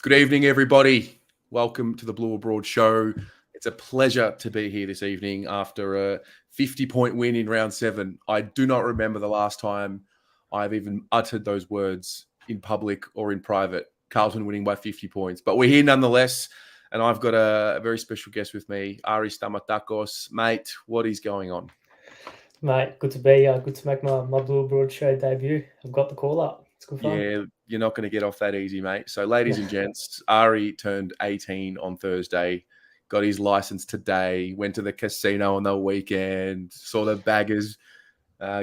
Good evening, everybody. Welcome to the Blue Abroad Show. It's a pleasure to be here this evening after a 50-point win in round 7. I do not remember the last time I've even uttered those words in public or in private. Carlton winning by 50 points. But we're here nonetheless, and I've got a very special guest with me, Ari Stamatakos. Mate, what is going on? Mate, good to be here. Good to make my Blue Abroad Show debut. I've got the call up. It's good fun. Yeah, you're not going to get off that easy, mate. So, ladies and gents, Ari turned 18 on Thursday, got his license today, went to the casino on the weekend, saw the baggers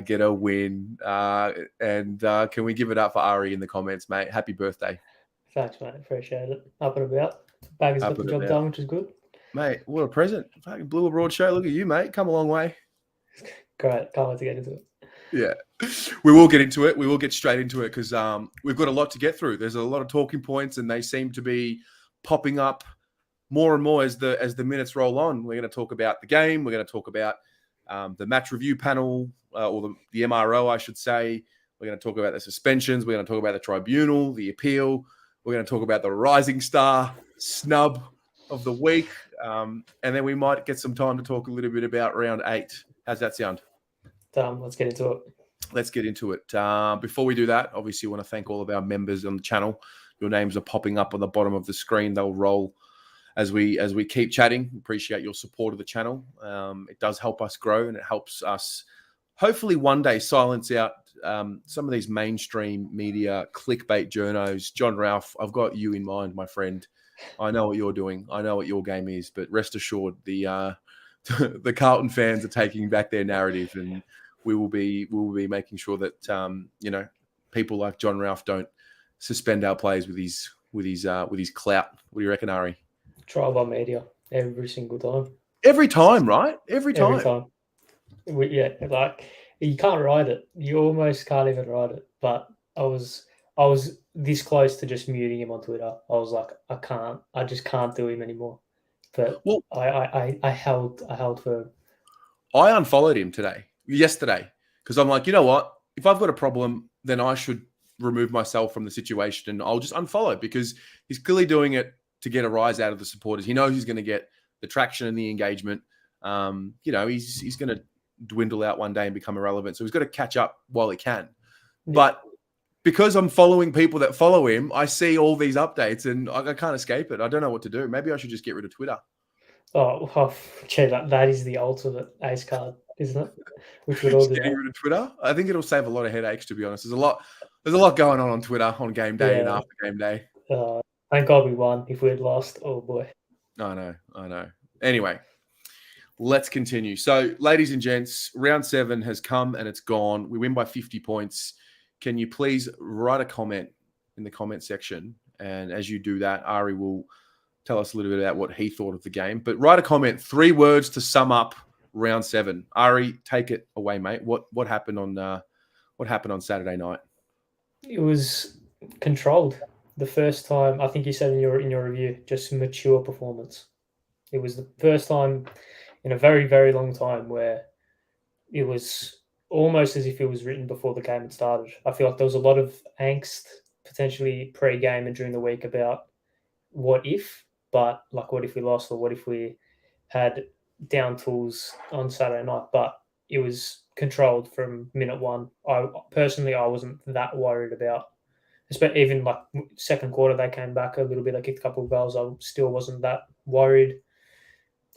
get a win. And can we give it up for Ari in the comments, mate? Happy birthday. Thanks, mate. Appreciate it. Up and about. Baggers got the job done, which is good. Mate, what a present. Fucking Blue Abroad Show. Look at you, mate. Come a long way. Great. Can't wait to get into it. Yeah, we will get into it. We will get straight into it because we've got a lot to get through. There's a lot of talking points, and they seem to be popping up more and more as the minutes roll on. We're going to talk about the game. We're going to talk about the match review panel, or the MRO, I should say. We're going to talk about the suspensions. We're going to talk about the tribunal, the appeal. We're going to talk about the rising star snub of the week, and then we might get some time to talk a little bit about round 8. How's that sound? Let's get into it. Let's get into it. Before we do that, obviously, I want to thank all of our members on the channel. Your names are popping up on the bottom of the screen. They'll roll as we keep chatting. Appreciate your support of the channel. It does help us grow, and it helps us hopefully one day silence out some of these mainstream media clickbait journos. John Ralph, I've got you in mind, my friend. I know what you're doing. I know what your game is, but rest assured, the Carlton fans are taking back their narrative, and we will be making sure that people like John Ralph don't suspend our players with his clout. What do you reckon, Ari? Trial by media every single time. Every time, right? Every time. Like you can't write it. You almost can't even write it. But I was this close to just muting him on Twitter. I was like, I just can't do him anymore. But I held firm. I unfollowed him yesterday, because I'm like, you know what? If I've got a problem, then I should remove myself from the situation, and I'll just unfollow, because he's clearly doing it to get a rise out of the supporters. He knows he's going to get the traction and the engagement. He's going to dwindle out one day and become irrelevant. So he's got to catch up while he can. Yeah. But because I'm following people that follow him, I see all these updates and I can't escape it. I don't know what to do. Maybe I should just get rid of Twitter. That is the ultimate ace card, isn't it? Which would all do. Getting rid of Twitter. I think it'll save a lot of headaches, to be honest. There's a lot going on Twitter on game day and after game day. Thank God we won. If we had lost, oh boy. I know. Anyway, let's continue. So, ladies and gents, round 7 has come and it's gone. We win by 50 points. Can you please write a comment in the comment section? And as you do that, Ari will tell us a little bit about what he thought of the game. But write a comment, 3 words to sum up round 7. Ari, take it away, mate. What happened on Saturday night? It was controlled. The first time, I think you said in your review, just mature performance. It was the first time in a very, very long time where it was almost as if it was written before the game had started. I feel like there was a lot of angst potentially pre-game and during the week about what if, but like what if we lost or what if we had down tools on Saturday night. But it was controlled from minute 1. I wasn't that worried about. Even like second quarter, they came back a little bit. They kicked a couple of goals. I still wasn't that worried.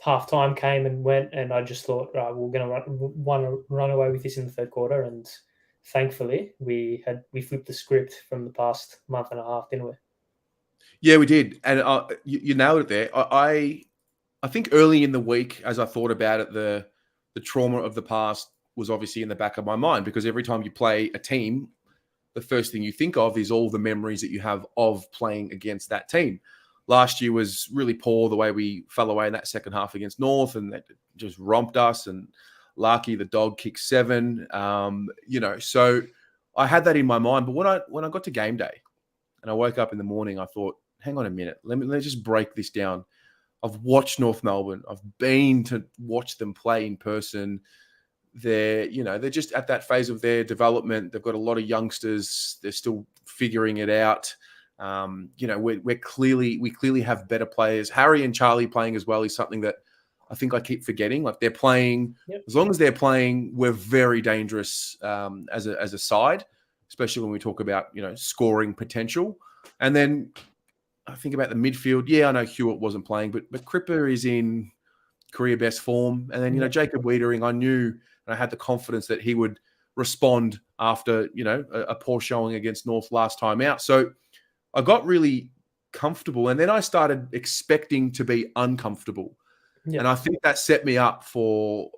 Half time came and went, and I just thought, right, we're going to run away with this in the third quarter. And thankfully, we flipped the script from the past month and a half, didn't we? Yeah, we did, and you nailed it there. I think early in the week, as I thought about it, the trauma of the past was obviously in the back of my mind, because every time you play a team, the first thing you think of is all the memories that you have of playing against that team. Last year was really poor, the way we fell away in that second half against North, and that just romped us. And Larky, the dog, kicked 7. So I had that in my mind. But when I got to game day and I woke up in the morning, I thought, hang on a minute, let's just break this down. I've watched North Melbourne. I've been to watch them play in person. They're just at that phase of their development. They've got a lot of youngsters. They're still figuring it out. We clearly have better players. Harry and Charlie playing as well is something that I think I keep forgetting. Like they're playing, as long as they're playing, we're very dangerous as a side, especially when we talk about scoring potential. And then I think about the midfield. Yeah, I know Hewitt wasn't playing, but Cripper is in career best form. And then Jacob Wiedering, I knew and I had the confidence that he would respond after a poor showing against North last time out. So I got really comfortable, and then I started expecting to be uncomfortable. Yeah. And I think that set me up for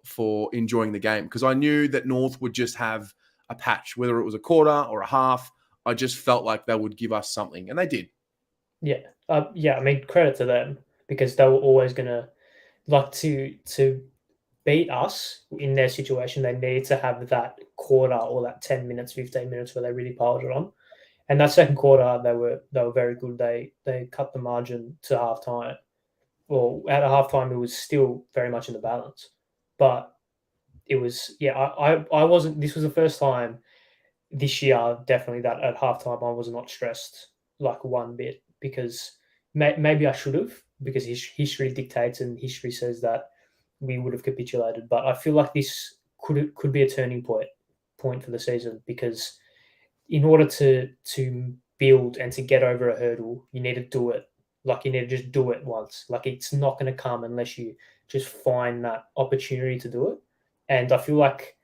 enjoying the game, because I knew that North would just have a patch, whether it was a quarter or a half. I just felt like they would give us something, and they did. Yeah. I mean, credit to them, because they were always going to like to beat us in their situation. They needed to have that quarter or that 10 minutes, 15 minutes where they really piled it on. And that second quarter, they were very good. They cut the margin to halftime. Well, at halftime, it was still very much in the balance. But it was, I wasn't. This was the first time this year, definitely, that at halftime I was not stressed like one bit, because maybe I should have, because history dictates and history says that we would have capitulated. But I feel like this could be a turning point for the season, because in order to build and to get over a hurdle, you need to do it. Like, you need to just do it once. Like, it's not going to come unless you just find that opportunity to do it. And I feel like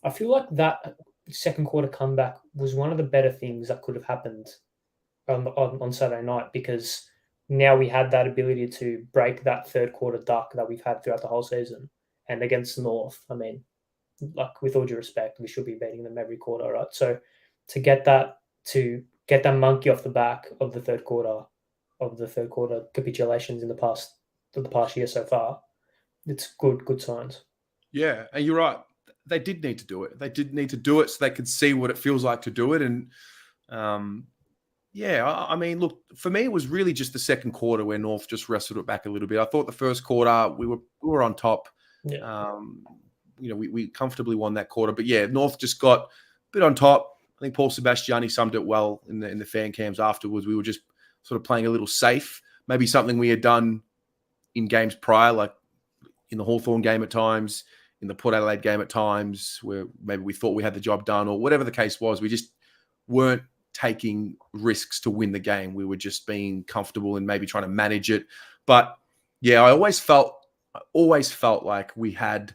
that second quarter comeback was one of the better things that could have happened on Saturday night, because now we had that ability to break that third quarter duck that we've had throughout the whole season. And against North, I mean, like, with all due respect, we should be beating them every quarter, right? So to get that monkey off the back of the third quarter capitulations in the past year so far, it's good signs. Yeah, and you're right. They did need to do it. They did need to do it so they could see what it feels like to do it. And I mean, look, for me, it was really just the second quarter where North just wrestled it back a little bit. I thought the first quarter we were on top. Yeah. We comfortably won that quarter, but North just got a bit on top. I think Paul Sebastiani summed it well in the fan cams afterwards. We were just sort of playing a little safe, maybe something we had done in games prior, like in the Hawthorn game at times, in the Port Adelaide game at times, where maybe we thought we had the job done, or whatever the case was. We just weren't taking risks to win the game. We were just being comfortable and maybe trying to manage it. But I always felt like we had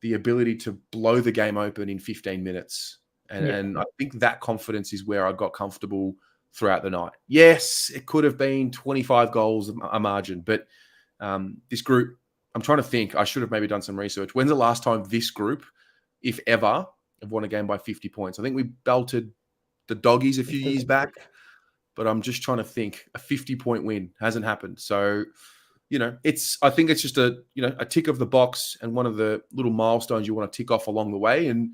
the ability to blow the game open in 15 minutes. And I think that confidence is where I got comfortable throughout the night. Yes, it could have been 25 goals a margin, but this group, I'm trying to think, I should have maybe done some research. When's the last time this group, if ever, have won a game by 50 points? I think we belted the Doggies a few years back, but I'm just trying to think. A 50-point win hasn't happened. So, I think it's just a tick of the box and one of the little milestones you want to tick off along the way. And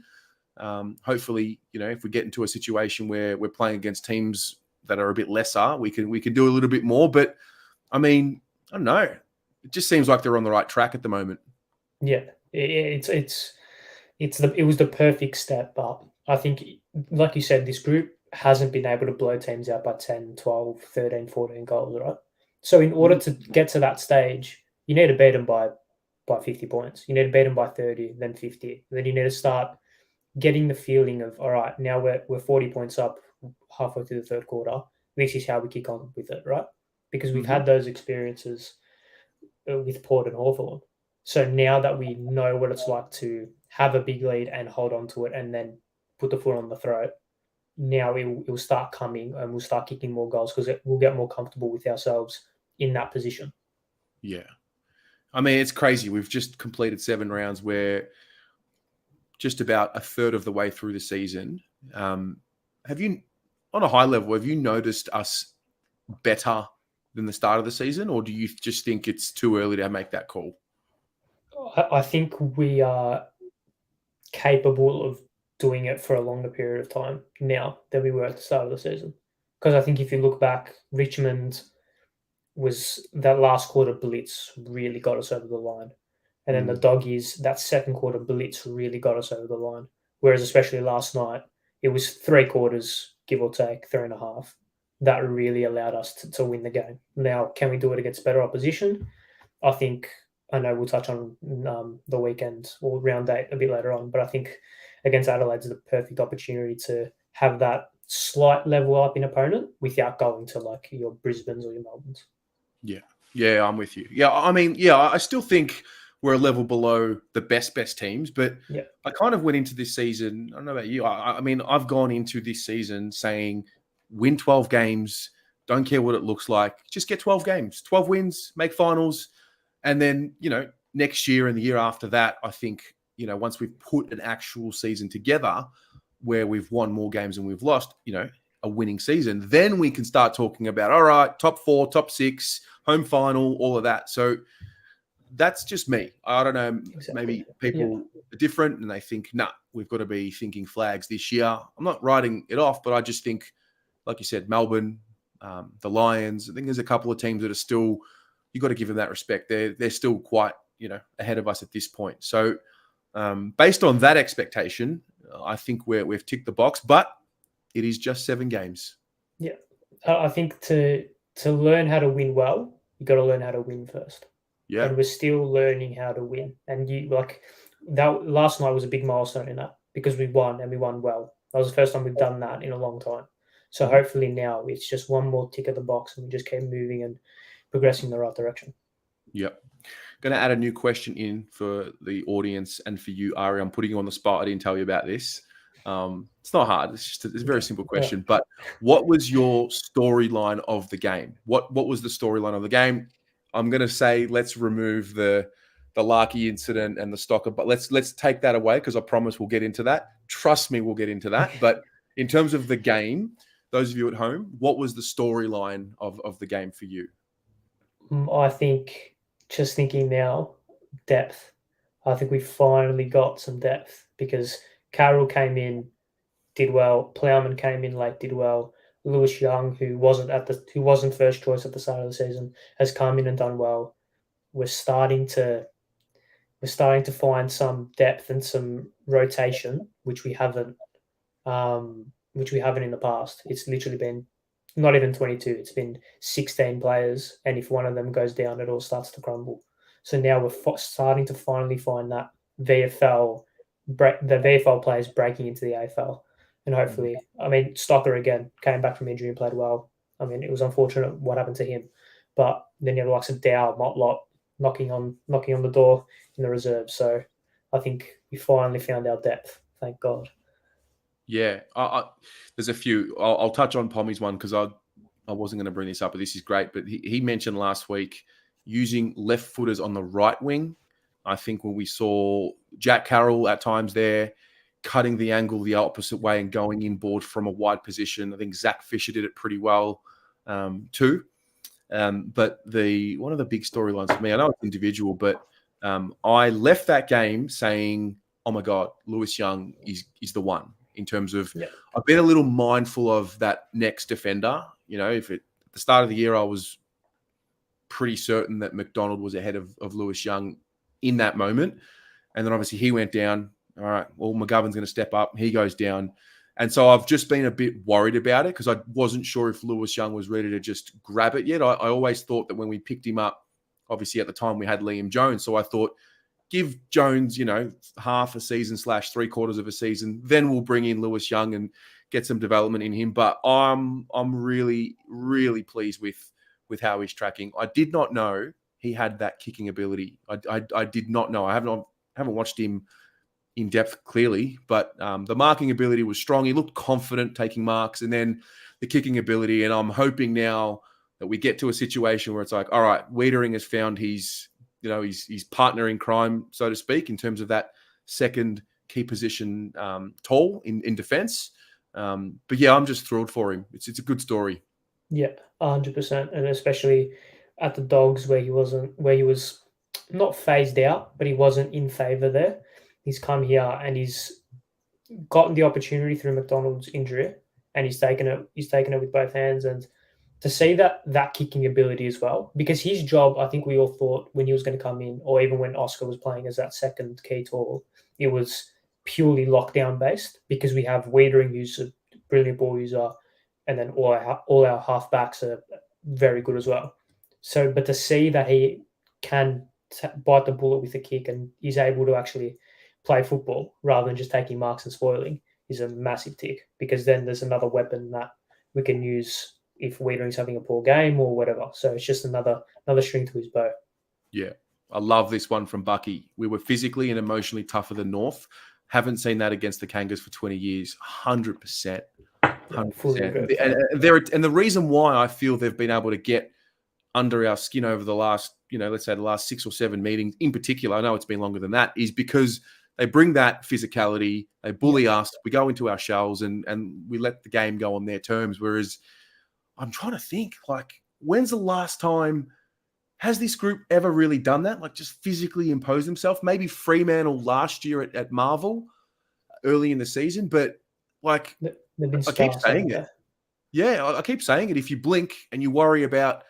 hopefully, if we get into a situation where we're playing against teams that are a bit lesser, we can do a little bit more. But I mean, I don't know. It just seems like they're on the right track at the moment. Yeah, it was the perfect step up. I think, like you said, this group hasn't been able to blow teams out by 10, 12, 13, 14 goals, right? So in order to get to that stage, you need to beat them by 50 points. You need to beat them by 30, then 50. Then you need to start getting the feeling of, all right, now we're 40 points up halfway through the third quarter. This is how we kick on with it, right? Because we've had those experiences with Port and Hawthorn. So now that we know what it's like to have a big lead and hold on to it and then put the foot on the throat, now it will start coming and we'll start kicking more goals, because we'll get more comfortable with ourselves in that position. Yeah. I mean, it's crazy. We've just completed 7 rounds where just about a third of the way through the season. Have you, on a high level, have you noticed us better than the start of the season, or do you just think it's too early to make that call? I think we are capable of doing it for a longer period of time now than we were at the start of the season. Because I think if you look back, Richmond was that last quarter blitz really got us over the line. And then the Doggies, that second quarter blitz really got us over the line. Whereas especially last night, it was 3 quarters, give or take, 3.5. that really allowed us to win the game. Now, can we do it against better opposition? I know we'll touch on the weekend or round 8 a bit later on, but I think against Adelaide's the perfect opportunity to have that slight level up in opponent without going to like your Brisbanes or your Melbournes. Yeah, I'm with you. Yeah, I mean, I still think we're a level below the best teams, but I kind of went into this season, I don't know about you, I mean, I've gone into this season saying win 12 games, don't care what it looks like, just get 12 games, 12 wins, make finals, and then, next year and the year after that, I think, once we've put an actual season together where we've won more games than we've lost, a winning season, then we can start talking about, all right, top 4, top 6, home final, all of that. So that's just me. I don't know. Exactly. Maybe people are different and they think, we've got to be thinking flags this year. I'm not writing it off, but I just think, like you said, Melbourne, the Lions, I think there's a couple of teams that are still, you got to give them that respect. They're still quite, ahead of us at this point. So based on that expectation, I think we've ticked the box, but it is just 7 games. Yeah. I think to learn how to win well, you got to learn how to win first. Yeah. And we're still learning how to win. And that last night was a big milestone in that because we won and we won well. That was the first time we've done that in a long time. So hopefully now it's just one more tick of the box and we just keep moving and progressing in the right direction. Yep. Going to add a new question in for the audience and for you, Ari. I'm putting you on the spot. I didn't tell you about this. It's not hard. It's a very simple question. Yeah. But what was your storyline of the game? What was the storyline of the game? I'm going to say let's remove the Larky incident and the Stocker, but let's take that away because I promise we'll get into that. Trust me, we'll get into that. But in terms of the game, those of you at home, what was the storyline of the game for you? I think, just thinking now, depth. I think we finally got some depth because Carroll came in, did well. Plowman came in late, did well. Lewis Young, who wasn't first choice at the start of the season, has come in and done well. We're starting to find some depth and some rotation, which we haven't in the past. It's literally been not even 22. It's been 16 players, and if one of them goes down, it all starts to crumble. So now we're starting to finally find that the VFL players breaking into the AFL. And hopefully, Stocker again came back from injury and played well. It was unfortunate what happened to him. But then you have the likes of Dow, Motlop knocking on the door in the reserves. So I think we finally found our depth. Thank God. Yeah, there's a few. I'll touch on Pommy's one because I wasn't going to bring this up, but this is great. But he mentioned last week using left footers on the right wing. I think when we saw Jack Carroll at times there, cutting the angle the opposite way and going inboard from a wide position. I think Zach Fisher did it pretty well too. But one of the big storylines for me, I know it's individual, but I left that game saying, oh my God, Lewis Young is the one in terms of, I've been a little mindful of that next defender. At the start of the year, I was pretty certain that McDonald was ahead of Lewis Young in that moment. And then obviously he went down. All right, well, McGovern's going to step up. He goes down. And so I've just been a bit worried about it because I wasn't sure if Lewis Young was ready to just grab it yet. I always thought that when we picked him up, obviously at the time we had Liam Jones. So I thought, give Jones, half a season / 3/4 of a season. Then we'll bring in Lewis Young and get some development in him. But I'm really, really pleased with how he's tracking. I did not know he had that kicking ability. I did not know. I haven't watched him in depth clearly, but the marking ability was strong. He looked confident taking marks, and then the kicking ability. And I'm hoping now that we get to a situation where it's like, all right, Wiedering has found his partner in crime, so to speak, in terms of that second key position tall in defense. But yeah, I'm just thrilled for him. It's a good story. Yeah, 100%, and especially at the Dogs where he was not phased out, but he wasn't in favour there. He's come here and he's gotten the opportunity through McDonald's injury, and he's taken it with both hands. And to see that kicking ability as well, because his job, I think we all thought when he was going to come in, or even when Oscar was playing as that second key tall, it was purely lockdown based because we have Wiedering, who's a brilliant ball user, and then all our halfbacks are very good as well. So, but to see that he can bite the bullet with a kick and he's able to actually play football rather than just taking marks and spoiling is a massive tick, because then there's another weapon that we can use if Wiedering's having a poor game or whatever. So it's just another string to his bow. Yeah. I love this one from Bucky. We were physically and emotionally tougher than North. Haven't seen that against the Kangas for 20 years. 100%. 100%. And the reason why I feel they've been able to get under our skin over the last, let's say the last 6 or 7 meetings in particular, I know it's been longer than that, is because they bring that physicality, they bully us, we go into our shells and we let the game go on their terms. Whereas I'm trying to think, like, when's the last time has this group ever really done that? Like, just physically impose themselves? Maybe Fremantle last year at Marvel early in the season, but like, I keep saying it. Yeah, I keep saying it. If you blink and you worry about,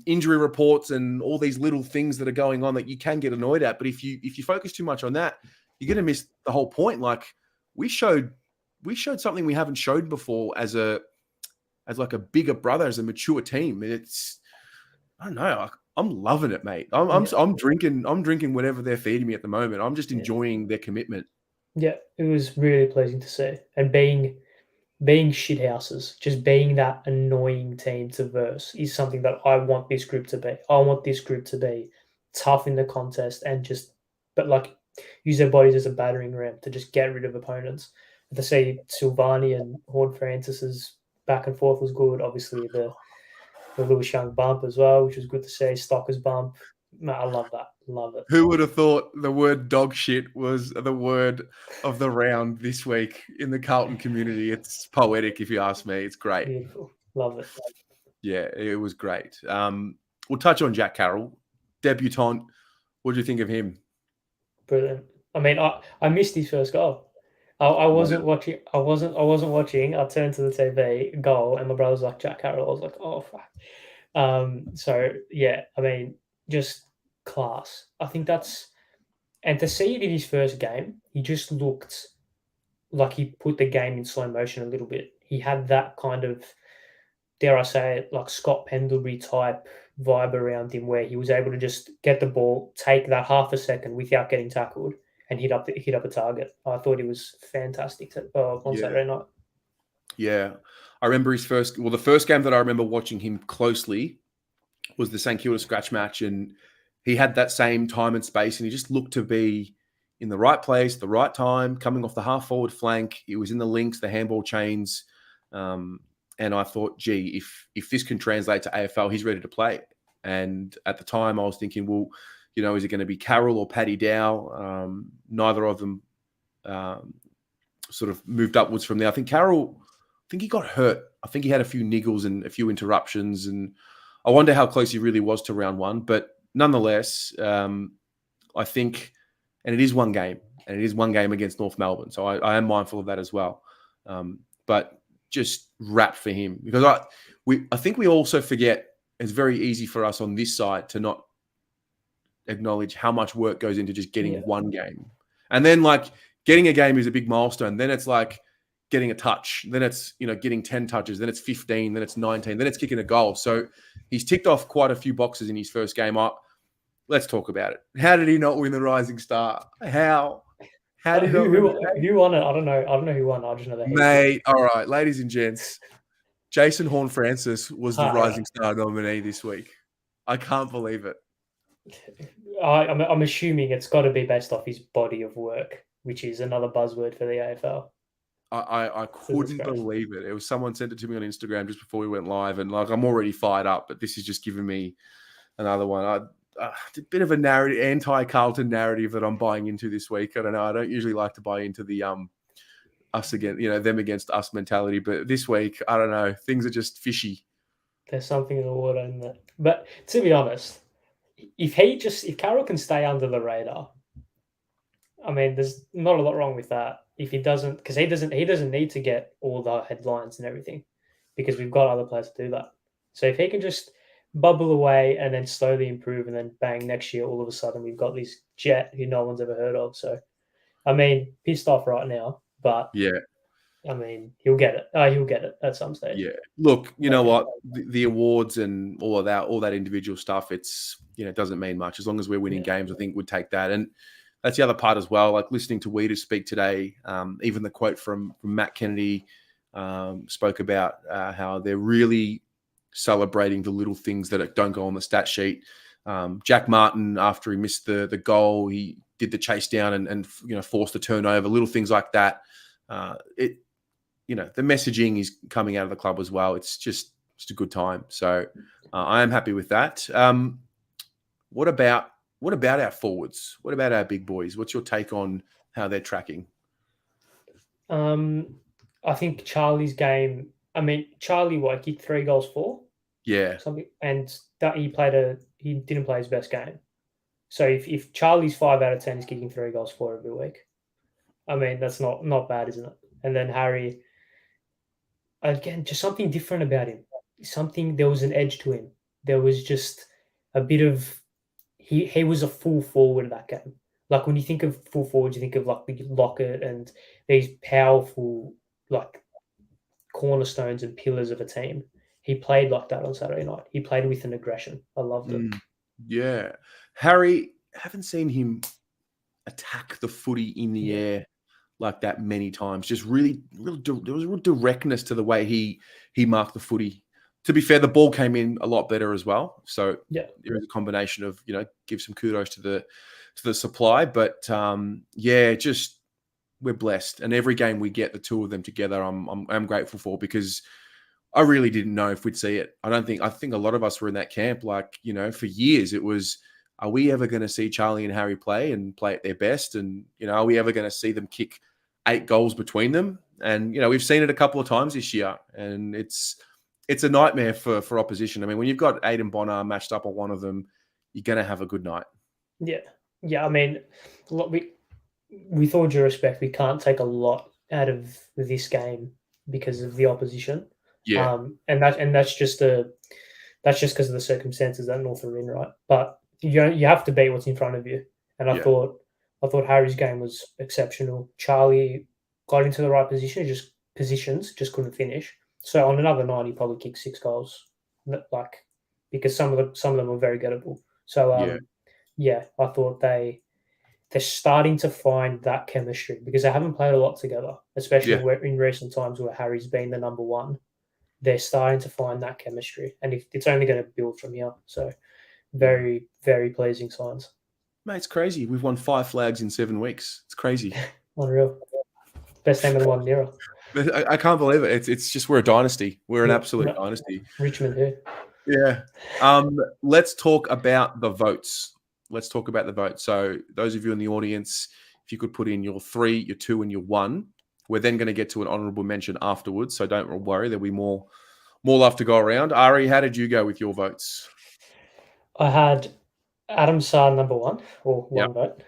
injury reports and all these little things that are going on that you can get annoyed at, but if you focus too much on that, you're going to miss the whole point. Like, we showed something we haven't showed before as like a bigger brother, as a mature team. It's, I don't know. I'm loving it, mate. I'm drinking whatever they're feeding me at the moment. I'm just enjoying their commitment. Yeah, it was really pleasing to see. And being shithouses, just being that annoying team to verse is something that I want this group to be. I want this group to be tough in the contest and use their bodies as a battering ram to just get rid of opponents. And to see Silvani and Horn Francis's back and forth was good. Obviously, the Lewis Young bump as well, which was good to see. Stocker's bump. Man, I love that. Love it. Who would have thought the word dog shit was the word of the round this week in the Carlton community? It's poetic, if you ask me. It's great. Beautiful. Love it. Yeah, it was great. We'll touch on Jack Carroll, debutant. What do you think of him? Brilliant. I mean, I missed his first goal. I wasn't watching. I wasn't watching. I turned to the TV, goal, and my brother was like, Jack Carroll. I was like, oh fuck. So yeah, I mean, just class. I think that's, and to see it in his first game, he just looked like he put the game in slow motion a little bit. He had that kind of, dare I say it, like Scott Pendlebury type vibe around him, where he was able to just get the ball, take that half a second without getting tackled, and hit up a target. I thought he was fantastic on Saturday night. Yeah, I remember the first game that I remember watching him closely was the St Kilda scratch match, and he had that same time and space, and he just looked to be in the right place, the right time, coming off the half forward flank. He was in the links, the handball chains, and I thought, gee, if this can translate to AFL, he's ready to play. And at the time, I was thinking, well, is it going to be Carroll or Paddy Dow? Neither of them sort of moved upwards from there. I think Carroll, he got hurt. I think he had a few niggles and a few interruptions, and I wonder how close he really was to round one. But nonetheless, I think, and it is one game, and it is one game against North Melbourne, so I am mindful of that as well. But just wrap for him, because I think we also forget, it's very easy for us on this side to not acknowledge how much work goes into just getting one game. And then, like, getting a game is a big milestone. Then it's like getting a touch. Then it's, getting 10 touches. Then it's 15. Then it's 19. Then it's kicking a goal. So he's ticked off quite a few boxes in his first game. Let's talk about it. How did he not win the Rising Star? How did who won it? I don't know who won. I just know that. Mate, all right, ladies and gents, Jason Horne-Francis was the Rising Star nominee this week. I can't believe it. I'm assuming it's got to be based off his body of work, which is another buzzword for the AFL. I couldn't believe it. It was someone sent it to me on Instagram just before we went live, and like, I'm already fired up, but this is just giving me another one. A bit of a narrative, anti-Carlton narrative that I'm buying into this week. I don't know. I don't usually like to buy into the us against, them against us mentality, but this week, I don't know. Things are just fishy. There's something in the water in there. But to be honest, if Carroll can stay under the radar, I mean, there's not a lot wrong with that. If he doesn't, because he doesn't need to get all the headlines and everything, because we've got other players to do that. So if he can just bubble away and then slowly improve, and then bang, next year all of a sudden we've got this jet who no one's ever heard of. So, I mean, pissed off right now, but yeah, I mean, he'll get it. He'll get it at some stage. Yeah. Look, you know Okay. what? The awards and all that individual stuff, it's, it doesn't mean much. As long as we're winning games, I think we'd take that. And that's the other part as well. Like listening to Weeder speak today, even the quote from Matt Kennedy spoke about how they're really celebrating the little things that don't go on the stat sheet. Jack Martin, after he missed the goal, he did the chase down and forced the turnover, little things like that. The messaging is coming out of the club as well. It's just a good time. So I am happy with that. What about our forwards? What about our big boys? What's your take on how they're tracking? I think Charlie's game. I mean, Charlie, kicked 3 goals, 4? Yeah. Something, and that he didn't play his best game. So if Charlie's 5 out of 10 is kicking 3 goals, 4 every week, I mean that's not bad, isn't it? And then Harry, again, just something different about him. There was an edge to him. There was just a bit of he was a full forward in that game. Like when you think of full forwards, you think of like the Lockett and these powerful like cornerstones and pillars of a team. He played like that on Saturday night. He played with an aggression. I loved it. Yeah. Harry, haven't seen him attack the footy in the air like that many times. Just really, there was a real directness to the way he marked the footy. To be fair, the ball came in a lot better as well. So there is a combination of, give some kudos to the supply. But just we're blessed. And every game we get the two of them together, I'm grateful for, because I really didn't know if we'd see it. I think a lot of us were in that camp, like, for years it was, are we ever going to see Charlie and Harry play at their best? And, are we ever going to see them kick 8 goals between them? And, we've seen it a couple of times this year, and it's a nightmare for opposition. I mean, when you've got Aiden Bonner matched up on one of them, you're going to have a good night. Yeah. Yeah. I mean, with all due respect, we can't take a lot out of this game because of the opposition. Yeah. And that's just because of the circumstances that North are in, right? But you have to beat what's in front of you. And I thought Harry's game was exceptional. Charlie got into the right positions, just couldn't finish. So on another night, he probably kicked 6 goals, because some of them were very gettable. So I thought they're starting to find that chemistry, because they haven't played a lot together, especially in recent times where Harry's been the number one. They're starting to find that chemistry, and it's only going to build from here. So very, very pleasing signs. Mate, it's crazy. We've won 5 flags in 7 weeks. It's crazy. Unreal. Best team in the modern era. I can't believe it. It's just, we're a dynasty. We're an absolute dynasty. Richmond here. Yeah. Let's talk about the votes. So those of you in the audience, if you could put in your 3, your 2, and your 1. We're then going to get to an honourable mention afterwards, so don't worry. There'll be more love to go around. Ari, how did you go with your votes? I had Adam Sarr number 1, or 1 vote.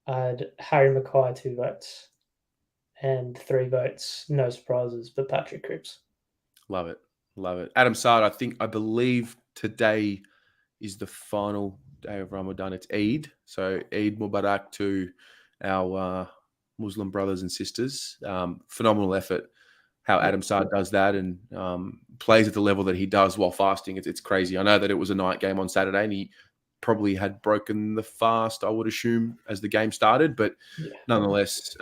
I had Harry Mackay 2 votes, and 3 votes, no surprises, but Patrick Cripps. Love it. Adam Sarr, I believe today is the final day of Ramadan. It's Eid. So Eid Mubarak to our Muslim brothers and sisters. Phenomenal effort how Adam Sarr does that and plays at the level that he does while fasting. It's crazy. I know that it was a night game on Saturday, and he probably had broken the fast, I would assume, as the game started. But nonetheless,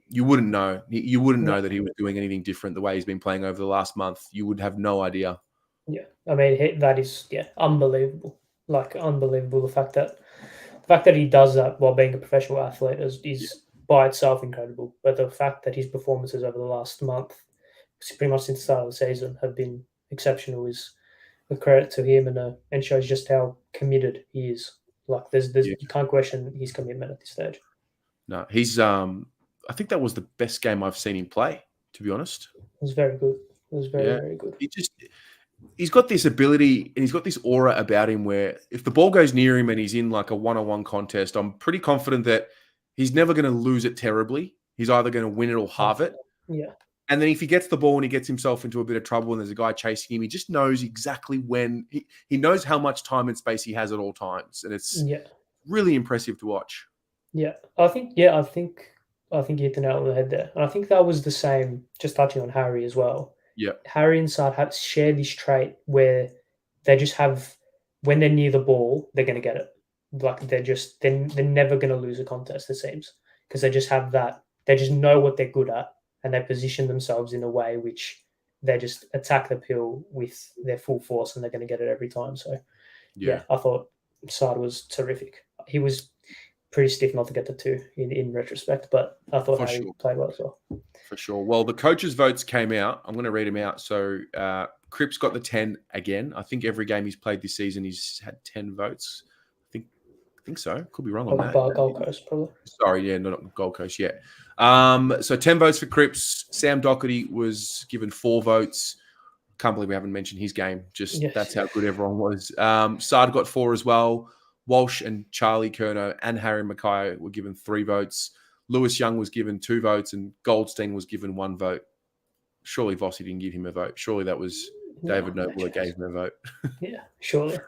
you wouldn't know. You wouldn't know that he was doing anything different the way he's been playing over the last month. You would have no idea. Yeah, I mean, that is unbelievable. Unbelievable. The fact that he does that while being a professional athlete is by itself incredible. But the fact that his performances over the last month, pretty much since the start of the season, have been exceptional is a credit to him, and shows just how committed he is. You can't question his commitment at this stage. No, he's. I think that was the best game I've seen him play, to be honest. It was very good. It was very, very good. He's got this ability and he's got this aura about him where if the ball goes near him and he's in like a one-on-one contest, I'm pretty confident that he's never going to lose it terribly. He's either going to win it or halve it. Yeah. And then if he gets the ball and he gets himself into a bit of trouble and there's a guy chasing him, he just knows exactly when he knows how much time and space he has at all times. And it's really impressive to watch. Yeah. I think I think you hit the nail on the head there. And I think that was the same, just touching on Harry as well. Yeah. Harry and Sard have shared this trait where they just have, when they're near the ball, they're going to get it. Like they're never going to lose a contest, it seems, because they just have that. They just know what they're good at, and they position themselves in a way which they just attack the pill with their full force, and they're going to get it every time. So, yeah, I thought Sard was terrific. He was pretty stiff not to get the 2 in retrospect, but I thought Harry played well as well. For sure. Well, the coaches' votes came out. I'm going to read them out. So Cripps got the 10 again. I think every game he's played this season, he's had 10 votes. I think so. Could be wrong on that. Gold Coast, probably. Sorry, yeah, not Gold Coast yet. So 10 votes for Cripps. Sam Doherty was given 4 votes. Can't believe we haven't mentioned his game. That's how good everyone was. Sard got 4 as well. Walsh and Charlie Curnow and Harry Mackay were given 3 votes. Lewis Young was given 2 votes and Goldstein was given 1 vote. Surely Vossi didn't give him a vote. Surely that was David Noble that gave him a vote. Yeah, surely.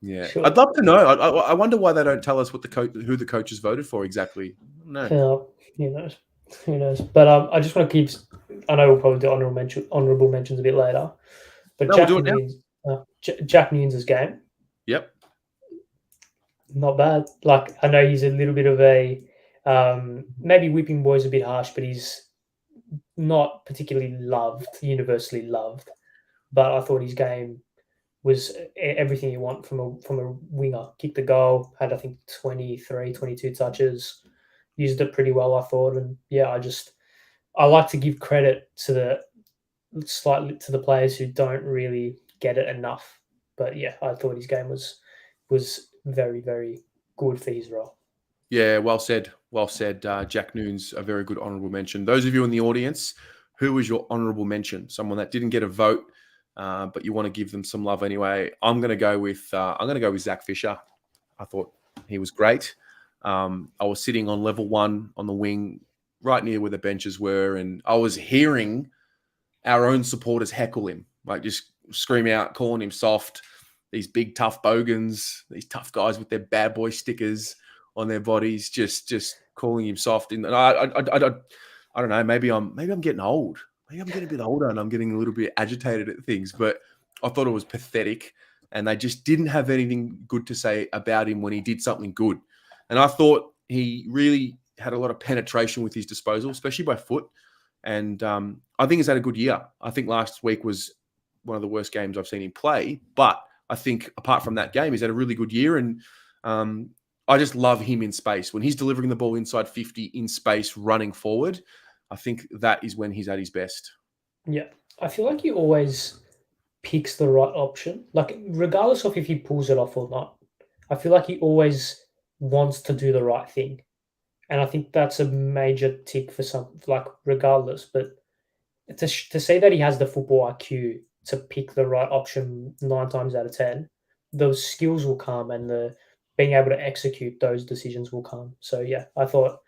Yeah, sure. I'd love to know. I wonder why they don't tell us what who the coaches voted for exactly. No, who knows? But I just want to keep. I know we'll probably do honourable mentions a bit later. But Jack Nunes' game. Yep. Not bad. Like I know he's a little bit of a maybe whipping boy's a bit harsh, but he's not particularly universally loved. But I thought his game was everything you want from a winger. Kicked the goal, had I think 22 touches, used it pretty well, I thought. And yeah, I like to give credit to the players who don't really get it enough. But yeah, I thought his game was very, very good for his role. Yeah, well said. Well said. Jack Nunes, a very good honourable mention. Those of you in the audience, who was your honourable mention? Someone that didn't get a vote, but you want to give them some love anyway. I'm going to go with Zach Fisher. I thought he was great. I was sitting on level 1 on the wing, right near where the benches were, and I was hearing our own supporters heckle him, like just scream out, calling him soft. These big tough bogans, these tough guys with their bad boy stickers on their bodies, just calling him soft. And I don't know. Maybe I'm getting old. Maybe I'm getting a bit older and I'm getting a little bit agitated at things. But I thought it was pathetic, and they just didn't have anything good to say about him when he did something good. And I thought he really had a lot of penetration with his disposal, especially by foot. And I think he's had a good year. I think last week was one of the worst games I've seen him play, but I think apart from that game, he's had a really good year, and I just love him in space. When he's delivering the ball inside 50 in space, running forward, I think that is when he's at his best. Yeah. I feel like he always picks the right option. Like, regardless of if he pulls it off or not, I feel like he always wants to do the right thing. And I think that's a major tick for some, like, regardless. But to say that he has the football IQ to pick the right option 9 times out of 10, those skills will come, and the being able to execute those decisions will come. So yeah, I thought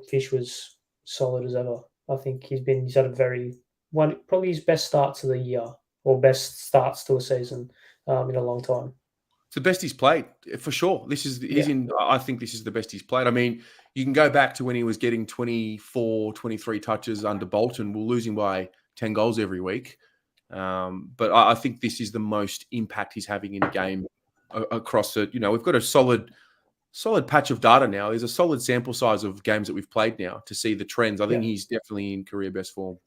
Fish was solid as ever. I think he's had probably his best start to the year, or best starts to a season in a long time. It's the best he's played, for sure. I think this is the best he's played. I mean, you can go back to when he was getting 24, 23 touches under Bolton. We'll lose him by 10 goals every week. But I think this is the most impact he's having in a game across it. We've got a solid patch of data now. There's a solid sample size of games that we've played now to see the trends. I think he's definitely in career best form.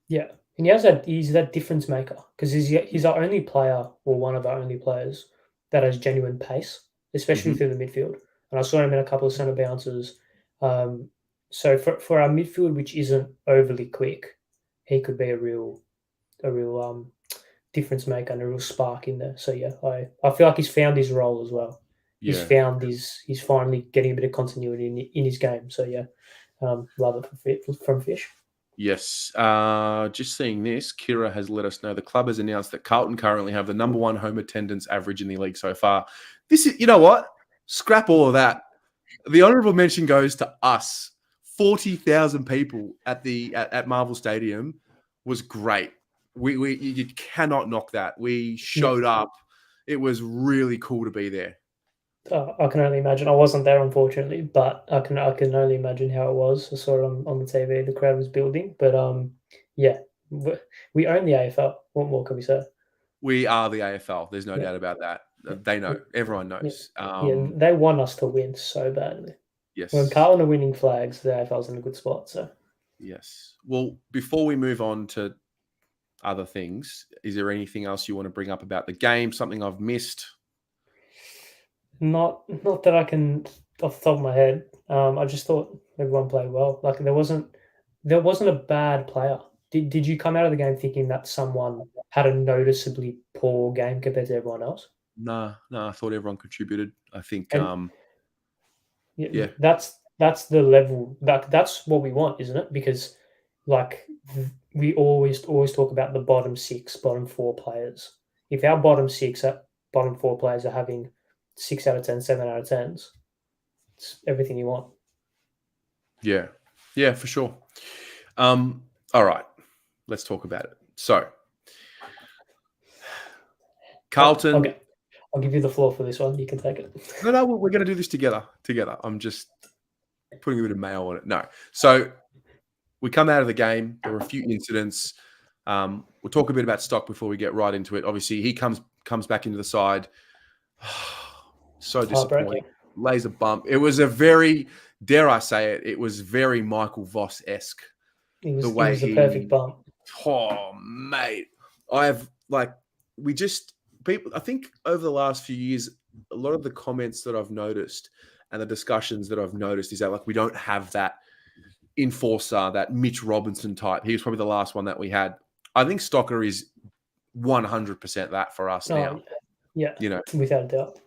Yeah. And he's that difference maker, because he's our only player, or one of our only players, that has genuine pace, especially through the midfield. And I saw him in a couple of centre bounces. So for our midfield, which isn't overly quick, he could be a real difference maker and a real spark in there. So yeah, I feel like he's found his role as well. Yeah. He's finally getting a bit of continuity in his game. So yeah, love it from Fish. Yes. Just seeing this, Kira has let us know the club has announced that Carlton currently have the number 1 home attendance average in the league so far. This is, you know what? Scrap all of that. The honourable mention goes to us. 40,000 people at Marvel Stadium was great. You cannot knock that. We showed up. It was really cool to be there. I can only imagine. I wasn't there, unfortunately, but I can only imagine how it was. I saw it on the TV. The crowd was building, but yeah, we own the AFL. What more can we say? We are the AFL. There's no Yeah, doubt about that. yeah, They yeah, know. Everyone yeah. knows. Yeah, they want us to win so badly. When Yes. Carlton are winning flags, the AFL's in a good spot. So Yes. Well, before we move on to other things, is there anything else you want to bring up about the game? Something I've missed? not that I can off the top of my head. I just thought everyone played well. Like there wasn't a bad player. Did you come out of the game thinking that someone had a noticeably poor game compared to everyone else? No, I thought everyone contributed. I think, And yeah, yeah, that's the level that's what we want, isn't it? Because like we always talk about the bottom six, bottom four players. If our bottom six, bottom four players are having 6 out of 10, 7 out of 10s, it's everything you want. yeah, for sure. All right, let's talk about it. So, Carlton. Okay, I'll give you the floor for this one. You can take it. No, we're going to do this together. I'm just putting a bit of mail on it. No. So we come out of the game. There were a few incidents. We'll talk a bit about Stock before we get right into it. Obviously, he comes back into the side. So disappointing. Heartbreaking. Lays a bump. It was a very, dare I say it, it was very Michael Voss-esque. It was, The it way was the perfect bump. Oh, mate. People, I think over the last few years, a lot of the comments that I've noticed and the discussions that I've noticed is that like we don't have that enforcer, that Mitch Robinson type. He was probably the last one that we had. I think Stocker is 100% that for us now. Oh, yeah, You know, without a doubt.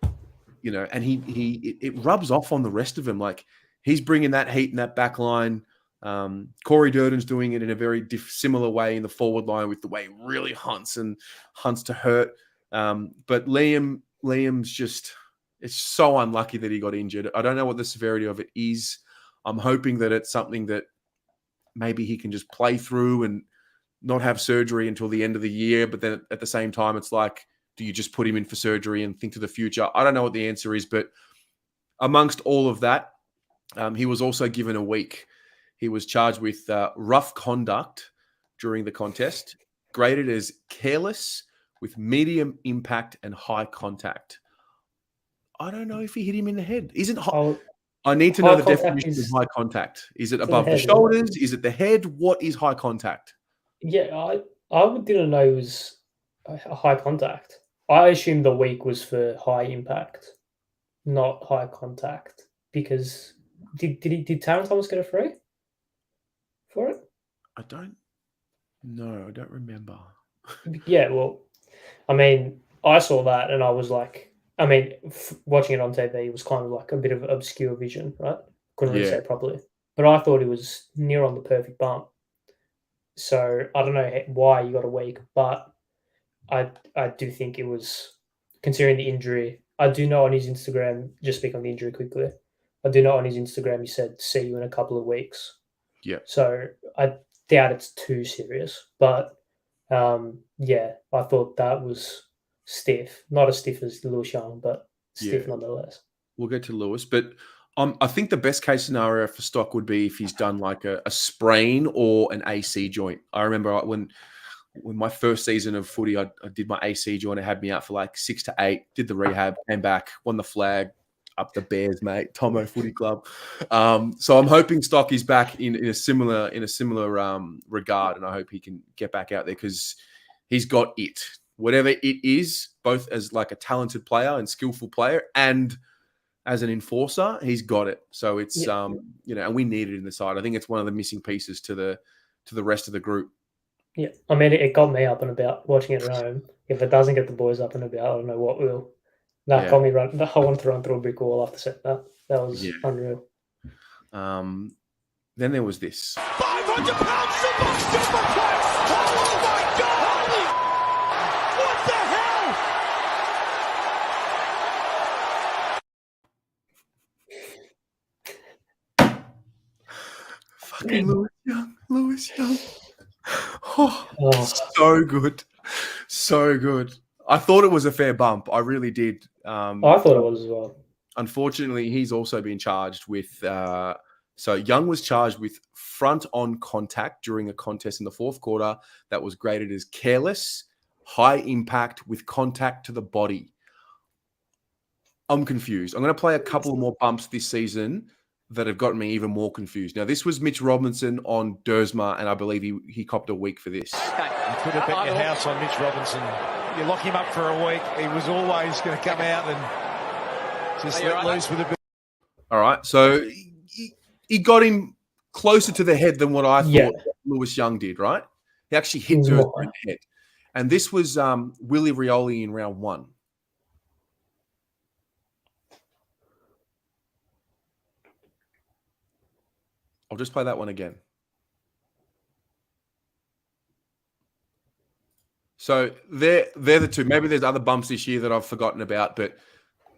and it rubs off on the rest of him. Like he's bringing that heat in that back line. Corey Durden's doing it in a very similar way in the forward line with the way he really hunts to hurt. But Liam's just, it's so unlucky that he got injured. I don't know what the severity of it is. I'm hoping that it's something that maybe he can just play through and not have surgery until the end of the year. But then at the same time, it's like, do you just put him in for surgery and think to the future? I don't know what the answer is, but amongst all of that, he was also given a week. He was charged with rough conduct during the contest, graded as careless with medium impact and high contact. I don't know if he hit him in the head. I need to know the definition of high contact. Is it above the shoulders? Is it the head? What is high contact? Yeah, I didn't know it was a high contact. I assumed the week was for high impact, not high contact. Because did Taron Thomas get a free for it? I don't remember. Yeah, well, I mean, I saw that and I was like, I mean, watching it on TV, it was kind of like a bit of obscure vision, right? Couldn't really say it properly. But I thought it was near on the perfect bump. So I don't know why you got a week, but I do think it was, considering the injury. I do know on his Instagram, just speak on the injury quickly. I do know on his Instagram he said, see you in a couple of weeks. Yeah. So I doubt it's too serious. But yeah, I thought that was stiff. Not as stiff as Lewis Young, but stiff nonetheless. We'll get to Lewis. But I think the best case scenario for Stock would be if he's done like a sprain or an AC joint. I remember when my first season of footy, I did my AC joint. It had me out for like 6 to 8, did the rehab, came back, won the flag, up the Bears, mate, Tomo Footy Club. So I'm hoping Stock is back in a similar regard, and I hope he can get back out there because he's got it. Whatever it is, both as like a talented player and skillful player and as an enforcer, he's got it. So it's, and we need it in the side. I think it's one of the missing pieces to the rest of the group. Yeah, I mean, it got me up and about watching it at home. If it doesn't get the boys up and about, I don't know what will. That got me run. I wanted to run through a brick wall after set that. That was unreal. Then there was this. 500 pounds superplex! Oh my God! What the hell? Fucking Lewis Young. Oh, so good. So good. I thought it was a fair bump. I really did. I thought it was as well. unfortunately, he's also been charged with. So Young was charged with front-on contact during a contest in the fourth quarter that was graded as careless, high impact with contact to the body. I'm confused. I'm going to play a couple more bumps this season that have gotten me even more confused. Now, this was Mitch Robinson on Dersma, and I believe he copped a week for this. You could have bet your house on Mitch Robinson. You lock him up for a week, he was always going to come out and just let loose with a bit. All right, so he got him closer to the head than what I thought Lewis Young did, right? He actually hit Dersma in the head. And this was Willie Rioli in round 1. I'll just play that one again. So they're the two. Maybe there's other bumps this year that I've forgotten about, but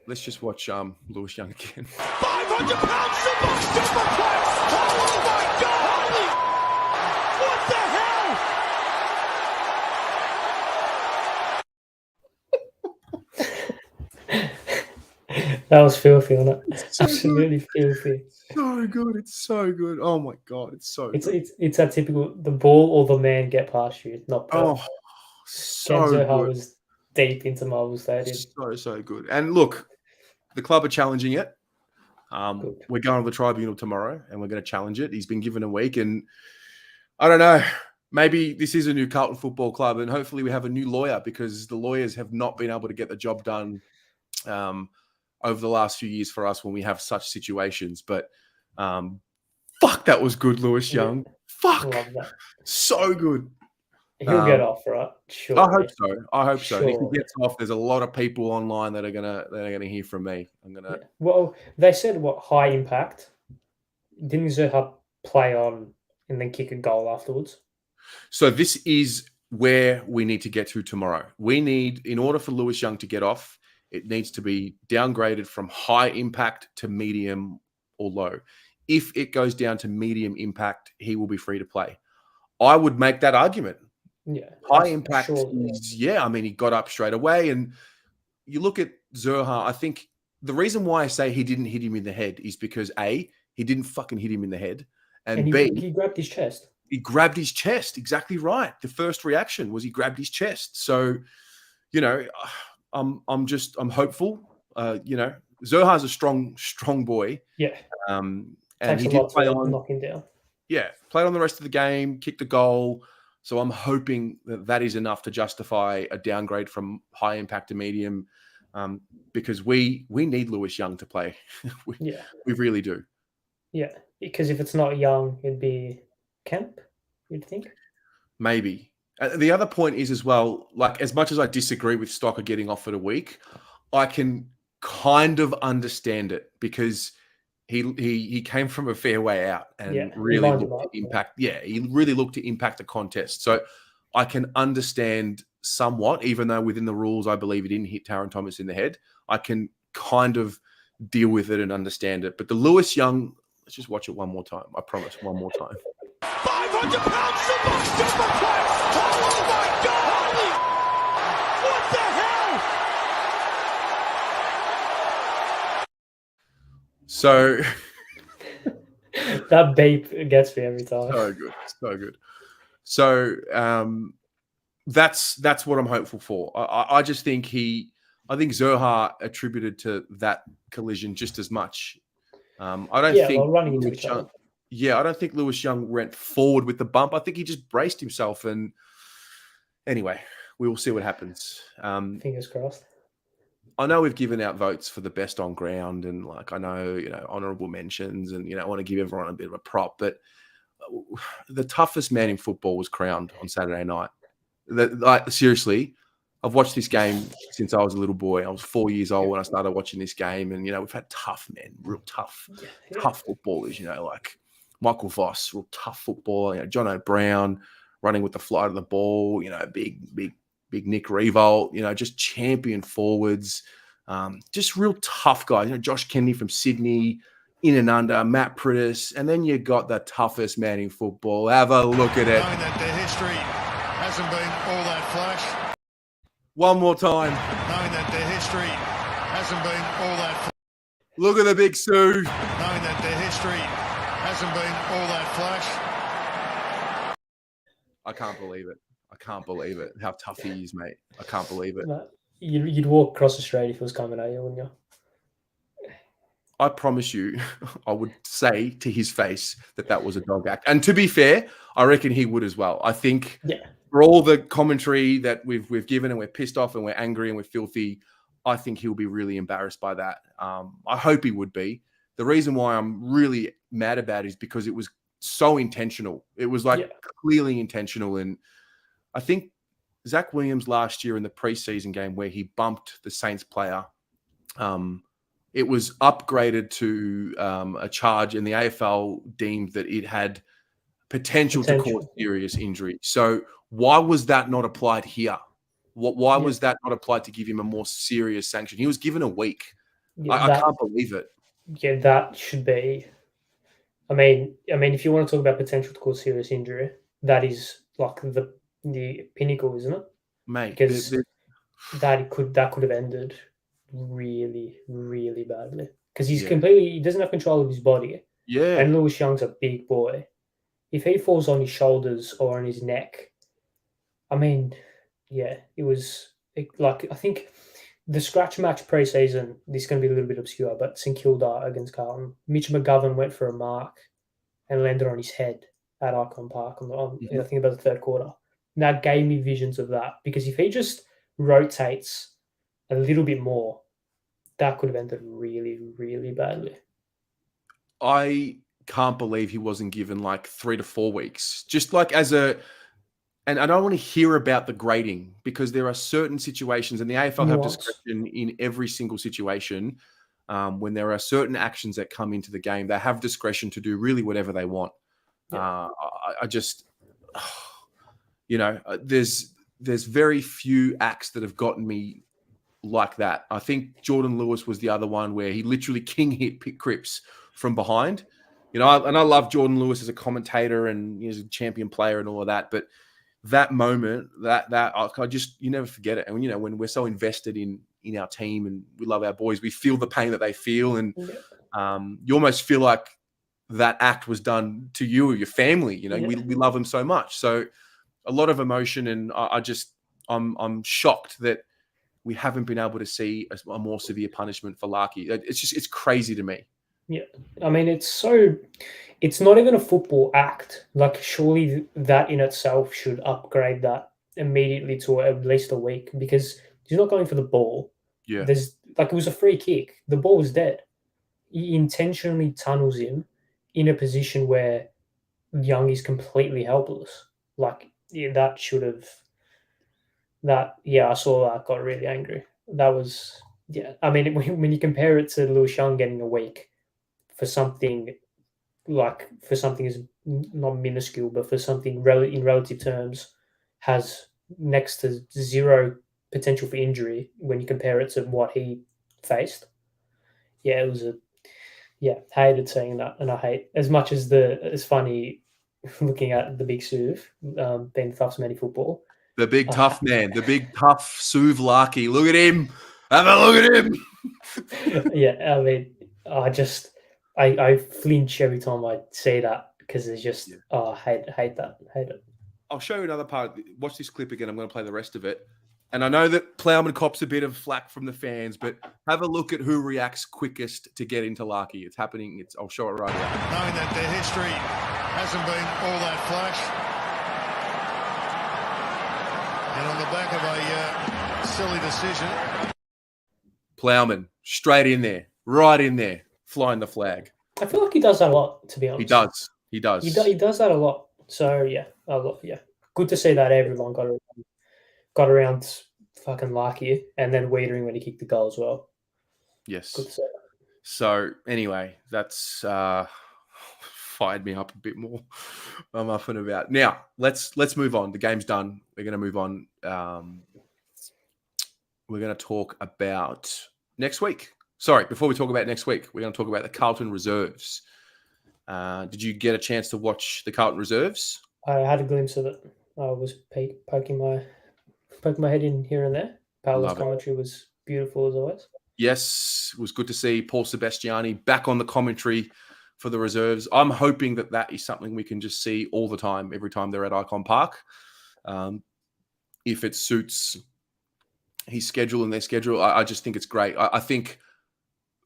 let's just watch Lewis Young again. 500 pounds superplex. Oh my God! What the hell? That was filthy, wasn't it? Absolutely filthy. So good. It's so good. Oh my God. It's so good. It's that typical, the ball or the man get past you, not perfect. Oh, so Ken Zoha good. was deep into Marvel Stadium. So good. And look, the club are challenging it. We're going to the tribunal tomorrow and we're going to challenge it. He's been given a week and I don't know, maybe this is a new Carlton Football Club and hopefully we have a new lawyer because the lawyers have not been able to get the job done over the last few years for us when we have such situations. But fuck, that was good, Lewis Young. Yeah. Fuck. Love that. So good. He'll get off, right? Sure. I hope so. And if Surely. he gets off, there's a lot of people online that are gonna hear from me. Yeah. Well, they said high impact. Didn't Zoha play on and then kick a goal afterwards? So this is where we need to get to tomorrow. We need, in order for Lewis Young to get off, it needs to be downgraded from high impact to medium or low. If it goes down to medium impact, he will be free to play. I would make that argument. Yeah. High impact is, I mean, he got up straight away. And you look at Zoha, I think the reason why I say he didn't hit him in the head is because A, he didn't fucking hit him in the head. And B, he grabbed his chest. He grabbed his chest. Exactly right. The first reaction was he grabbed his chest. So, you know, I'm hopeful. You know, Zoha's a strong boy. Yeah. And takes he a did lot play to on. knock him down. Yeah, played on the rest of the game, kicked a goal. So I'm hoping that is enough to justify a downgrade from high impact to medium, because we need Lewis Young to play. We really do. Yeah, because if it's not Young, it'd be Kemp, you'd think? Maybe. The other point is as well, like as much as I disagree with Stocker getting offered a week, I can kind of understand it because he came from a fair way out and really looked to impact. Yeah, he really looked to impact the contest. So I can understand somewhat, even though within the rules, I believe he didn't hit Taron Thomas in the head. I can kind of deal with it and understand it. But the Lewis Young, let's just watch it one more time. I promise, one more time. 500 pounds superplex. Oh my God! What the hell? So that beep gets me every time. So good. So that's what I'm hopeful for. I just think I think Zoha attributed to that collision just as much. I don't think running into each other. I don't think Lewis Young went forward with the bump. I think he just braced himself. And anyway, we will see what happens. Fingers crossed. I know we've given out votes for the best on ground and like, I know, honorable mentions and, I want to give everyone a bit of a prop, but the toughest man in football was crowned on Saturday night. Seriously, I've watched this game since I was a little boy. I was 4 years old when I started watching this game. And, we've had tough men, real tough footballers, like Michael Voss, real tough footballer, John O'Brien running with the flight of the ball, big Nick Revolt, just champion forwards, just real tough guys. Josh Kennedy from Sydney, in and under, Matt Prittis, and then you got the toughest man in football. Have a look at it. Knowing that their history hasn't been all that flash. One more time. Knowing that their history hasn't been all that flash. Look at the big Sue. Knowing that their history hasn't been all that flash. I can't believe it. I can't believe it. How tough he is, mate. I can't believe it. You'd walk across the street if it was coming at you, wouldn't you? I promise you, I would say to his face that was a dog act. And to be fair, I reckon he would as well. I think for all the commentary that we've given and we're pissed off and we're angry and we're filthy, I think he'll be really embarrassed by that. I hope he would be. The reason why I'm really mad about it is because it was so intentional. It was clearly intentional. And I think Zach Williams last year in the preseason game where he bumped the Saints player, it was upgraded to a charge, and the AFL deemed that it had potential to cause serious injury. So why was that not applied here? Why was that not applied to give him a more serious sanction? He was given a week. I can't believe it. Yeah, that should be. I mean, if you want to talk about potential to cause serious injury, that is like the pinnacle, isn't it? Mate, because that could have ended really, really badly because he doesn't have control of his body. Yeah, and Lewis Young's a big boy. If he falls on his shoulders or on his neck, I mean, it was like I think the scratch match pre-season. This is going to be a little bit obscure, but St Kilda against Carlton, Mitch McGovern went for a mark and landed on his head at Icon Park I think about the third quarter. And that gave me visions of that because if he just rotates a little bit more, that could have ended really, really badly. I can't believe he wasn't given like 3 to 4 weeks. Just like and I don't want to hear about the grading because there are certain situations, and the AFL have discretion in every single situation. When there are certain actions that come into the game, they have discretion to do really whatever they want. Yeah. I just, there's very few acts that have gotten me like that. I think Jordan Lewis was the other one where he literally king hit Cripps from behind. And I love Jordan Lewis as a commentator and he's a champion player and all of that. But that moment, you never forget it. And when we're so invested in our team and we love our boys, we feel the pain that they feel, and you almost feel like that act was done to you or your family. We love them so much. So a lot of emotion, and I'm shocked that we haven't been able to see a more severe punishment for Larky. It's crazy to me. Yeah, I mean, it's not even a football act. Like, surely that in itself should upgrade that immediately to at least a week because he's not going for the ball. Yeah, it was a free kick. The ball was dead. He intentionally tunnels him in a position where Young is completely helpless. That should have. I saw that. Got really angry. That was I mean, when you compare it to Lewis Young getting a week for something is not minuscule, but for something in relative terms has next to zero potential for injury when you compare it to what he faced. It was hated seeing that, and I hate as much as it's funny looking at the big Suv being the toughest man in football. The big tough man, the big tough Suv Larky. Look at him. Have a look at him. I mean, I flinch every time I see that because it's just I hate that. Hate it. I'll show you another part. Watch this clip again. I'm going to play the rest of it. And I know that Plowman cops a bit of flack from the fans, but have a look at who reacts quickest to get into Larky. It's happening. I'll show it right now. Knowing that their history hasn't been all that flash. And on the back of a silly decision. Plowman, straight in there, right in there, flying the flag. I feel like he does that a lot, to be honest. He does. He does that a lot. So, good to see that everyone got around fucking Larky and then Wiedering when he kicked the goal as well. Yes. Good to see that. So, anyway, that's fired me up a bit more. I'm up and about. Now, let's move on. The game's done. We're going to move on. We're going to talk about next week. Sorry, before we talk about next week, we're going to talk about the Carlton Reserves. Did you get a chance to watch the Carlton Reserves? I had a glimpse of it. I was poking my head in here and there. Paolo's commentary was beautiful as always. Yes, it was good to see Paul Sebastiani back on the commentary for the reserves. I'm hoping that is something we can just see all the time, every time they're at Icon Park. If it suits his schedule and their schedule, I just think it's great. I think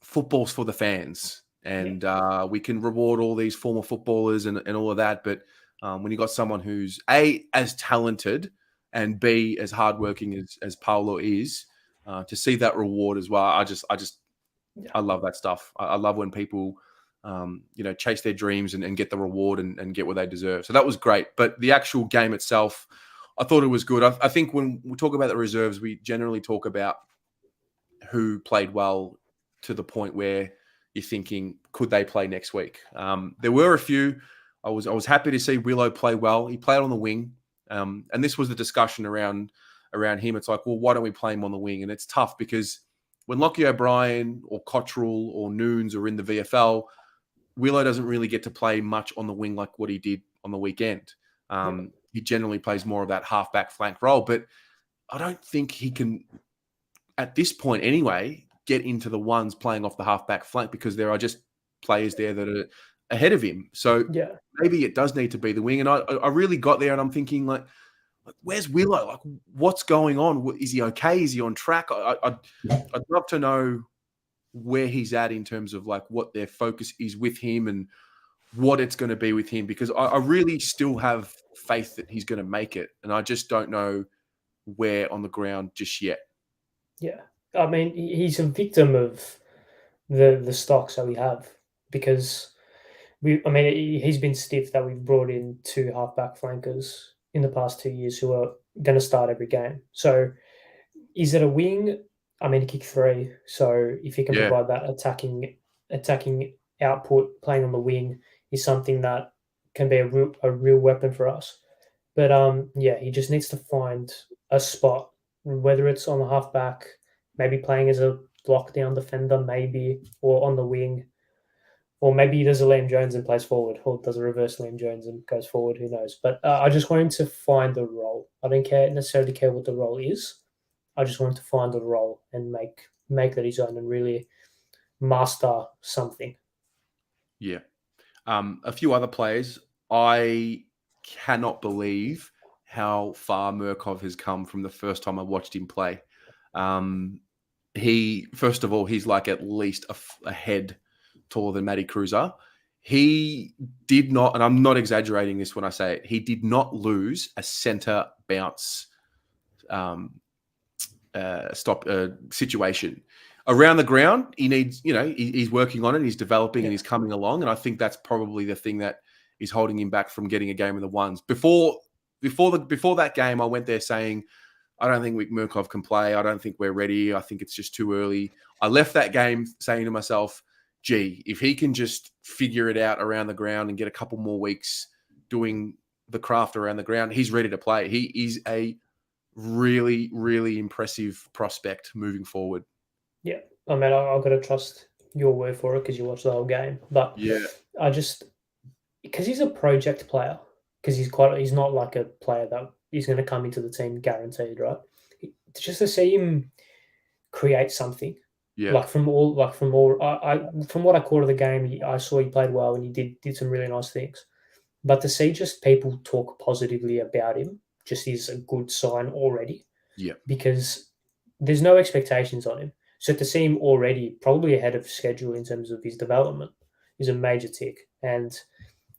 football's for the fans, and we can reward all these former footballers and all of that. But when you got someone who's A, as talented, and B, as hardworking as Paolo is, to see that reward as well, I love that stuff. I love when people, chase their dreams and get the reward and get what they deserve. So that was great. But the actual game itself, I thought it was good. I think when we talk about the reserves, we generally talk about who played well to the point where you're thinking, could they play next week? There were a few. I was happy to see Willow play well. He played on the wing. And this was the discussion around him. It's like, well, why don't we play him on the wing? And it's tough because when Lockie O'Brien or Cottrell or Noons are in the VFL, Willow doesn't really get to play much on the wing like what he did on the weekend. He generally plays more of that halfback flank role, but I don't think he can, at this point anyway, get into the ones playing off the halfback flank because there are just players there that are ahead of him. So maybe it does need to be the wing. And I really got there and I'm thinking, like, where's Willow? Like, what's going on? Is he okay? Is he on track? I'd love to know where he's at in terms of like what their focus is with him and what it's going to be with him, because I really still have faith that he's going to make it. And I just don't know where on the ground just yet. Yeah. I mean, he's a victim of the stocks that we have because he's been stiff that we've brought in 2 halfback flankers in the past 2 years who are going to start every game. So is it a wing? I mean, he kicked 3. So if he can provide that attacking output, playing on the wing is something that can be a real weapon for us. But he just needs to find a spot, whether it's on the halfback, maybe playing as a lockdown defender, maybe, or on the wing. Or maybe he does a Liam Jones and plays forward, or does a reverse Liam Jones and goes forward. Who knows? But I just want him to find the role. I don't necessarily care what the role is. I just want him to find the role and make that his own and really master something. Yeah. A few other players. I cannot believe how far Murkov has come from the first time I watched him play. First of all, he's like at least a head taller than Matty Cruiser. He did not, and I'm not exaggerating this when I say it, he did not lose a centre bounce situation. Around the ground, he needs, he's working on it, he's developing and he's coming along. And I think that's probably the thing that is holding him back from getting a game of the ones. Before that game, I went there saying, I don't think Murkov can play. I don't think we're ready. I think it's just too early. I left that game saying to myself, gee, if he can just figure it out around the ground and get a couple more weeks doing the craft around the ground, he's ready to play. He is a really, really impressive prospect moving forward. Yeah. I mean, I've got to trust your word for it because you watched the whole game. But because he's a project player, because he's not like a player that he's going to come into the team guaranteed, right? Just to see him create something. Yeah. From what I caught of the game, I saw he played well and he did some really nice things. But to see just people talk positively about him just is a good sign already. Yeah. Because there's no expectations on him. So to see him already probably ahead of schedule in terms of his development is a major tick. And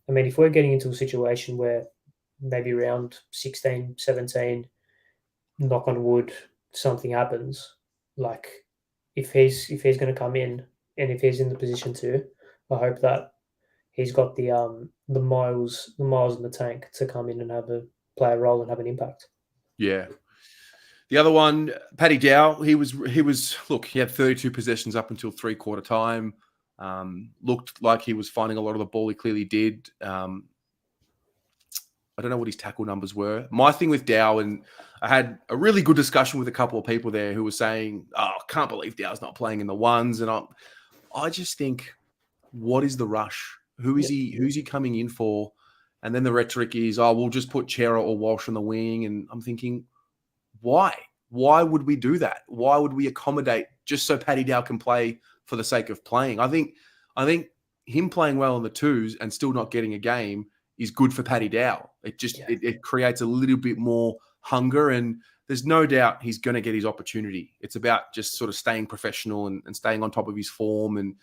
I mean, if we're getting into a situation where maybe around 16, 17, knock on wood, something happens, like if he's going to come in and if he's in the position to, I hope that he's got the miles in the tank to come in and play a role and have an impact. Yeah. The other one, Paddy Dow, he had 32 possessions up until 3/4 time. Looked like he was finding a lot of the ball. He clearly did. I don't know what his tackle numbers were. My thing with Dow, and I had a really good discussion with a couple of people there who were saying, "Oh, I can't believe Dow's not playing in the ones." And I just think, what is the rush? Who's he coming in for? And then the rhetoric is, "Oh, we'll just put Chera or Walsh on the wing." And I'm thinking, why? Why would we do that? Why would we accommodate just so Paddy Dow can play for the sake of playing? I think him playing well in the twos and still not getting a game is good for Paddy Dow. It just it creates a little bit more hunger, and there's no doubt he's going to get his opportunity. It's about just sort of staying professional and staying on top of his form and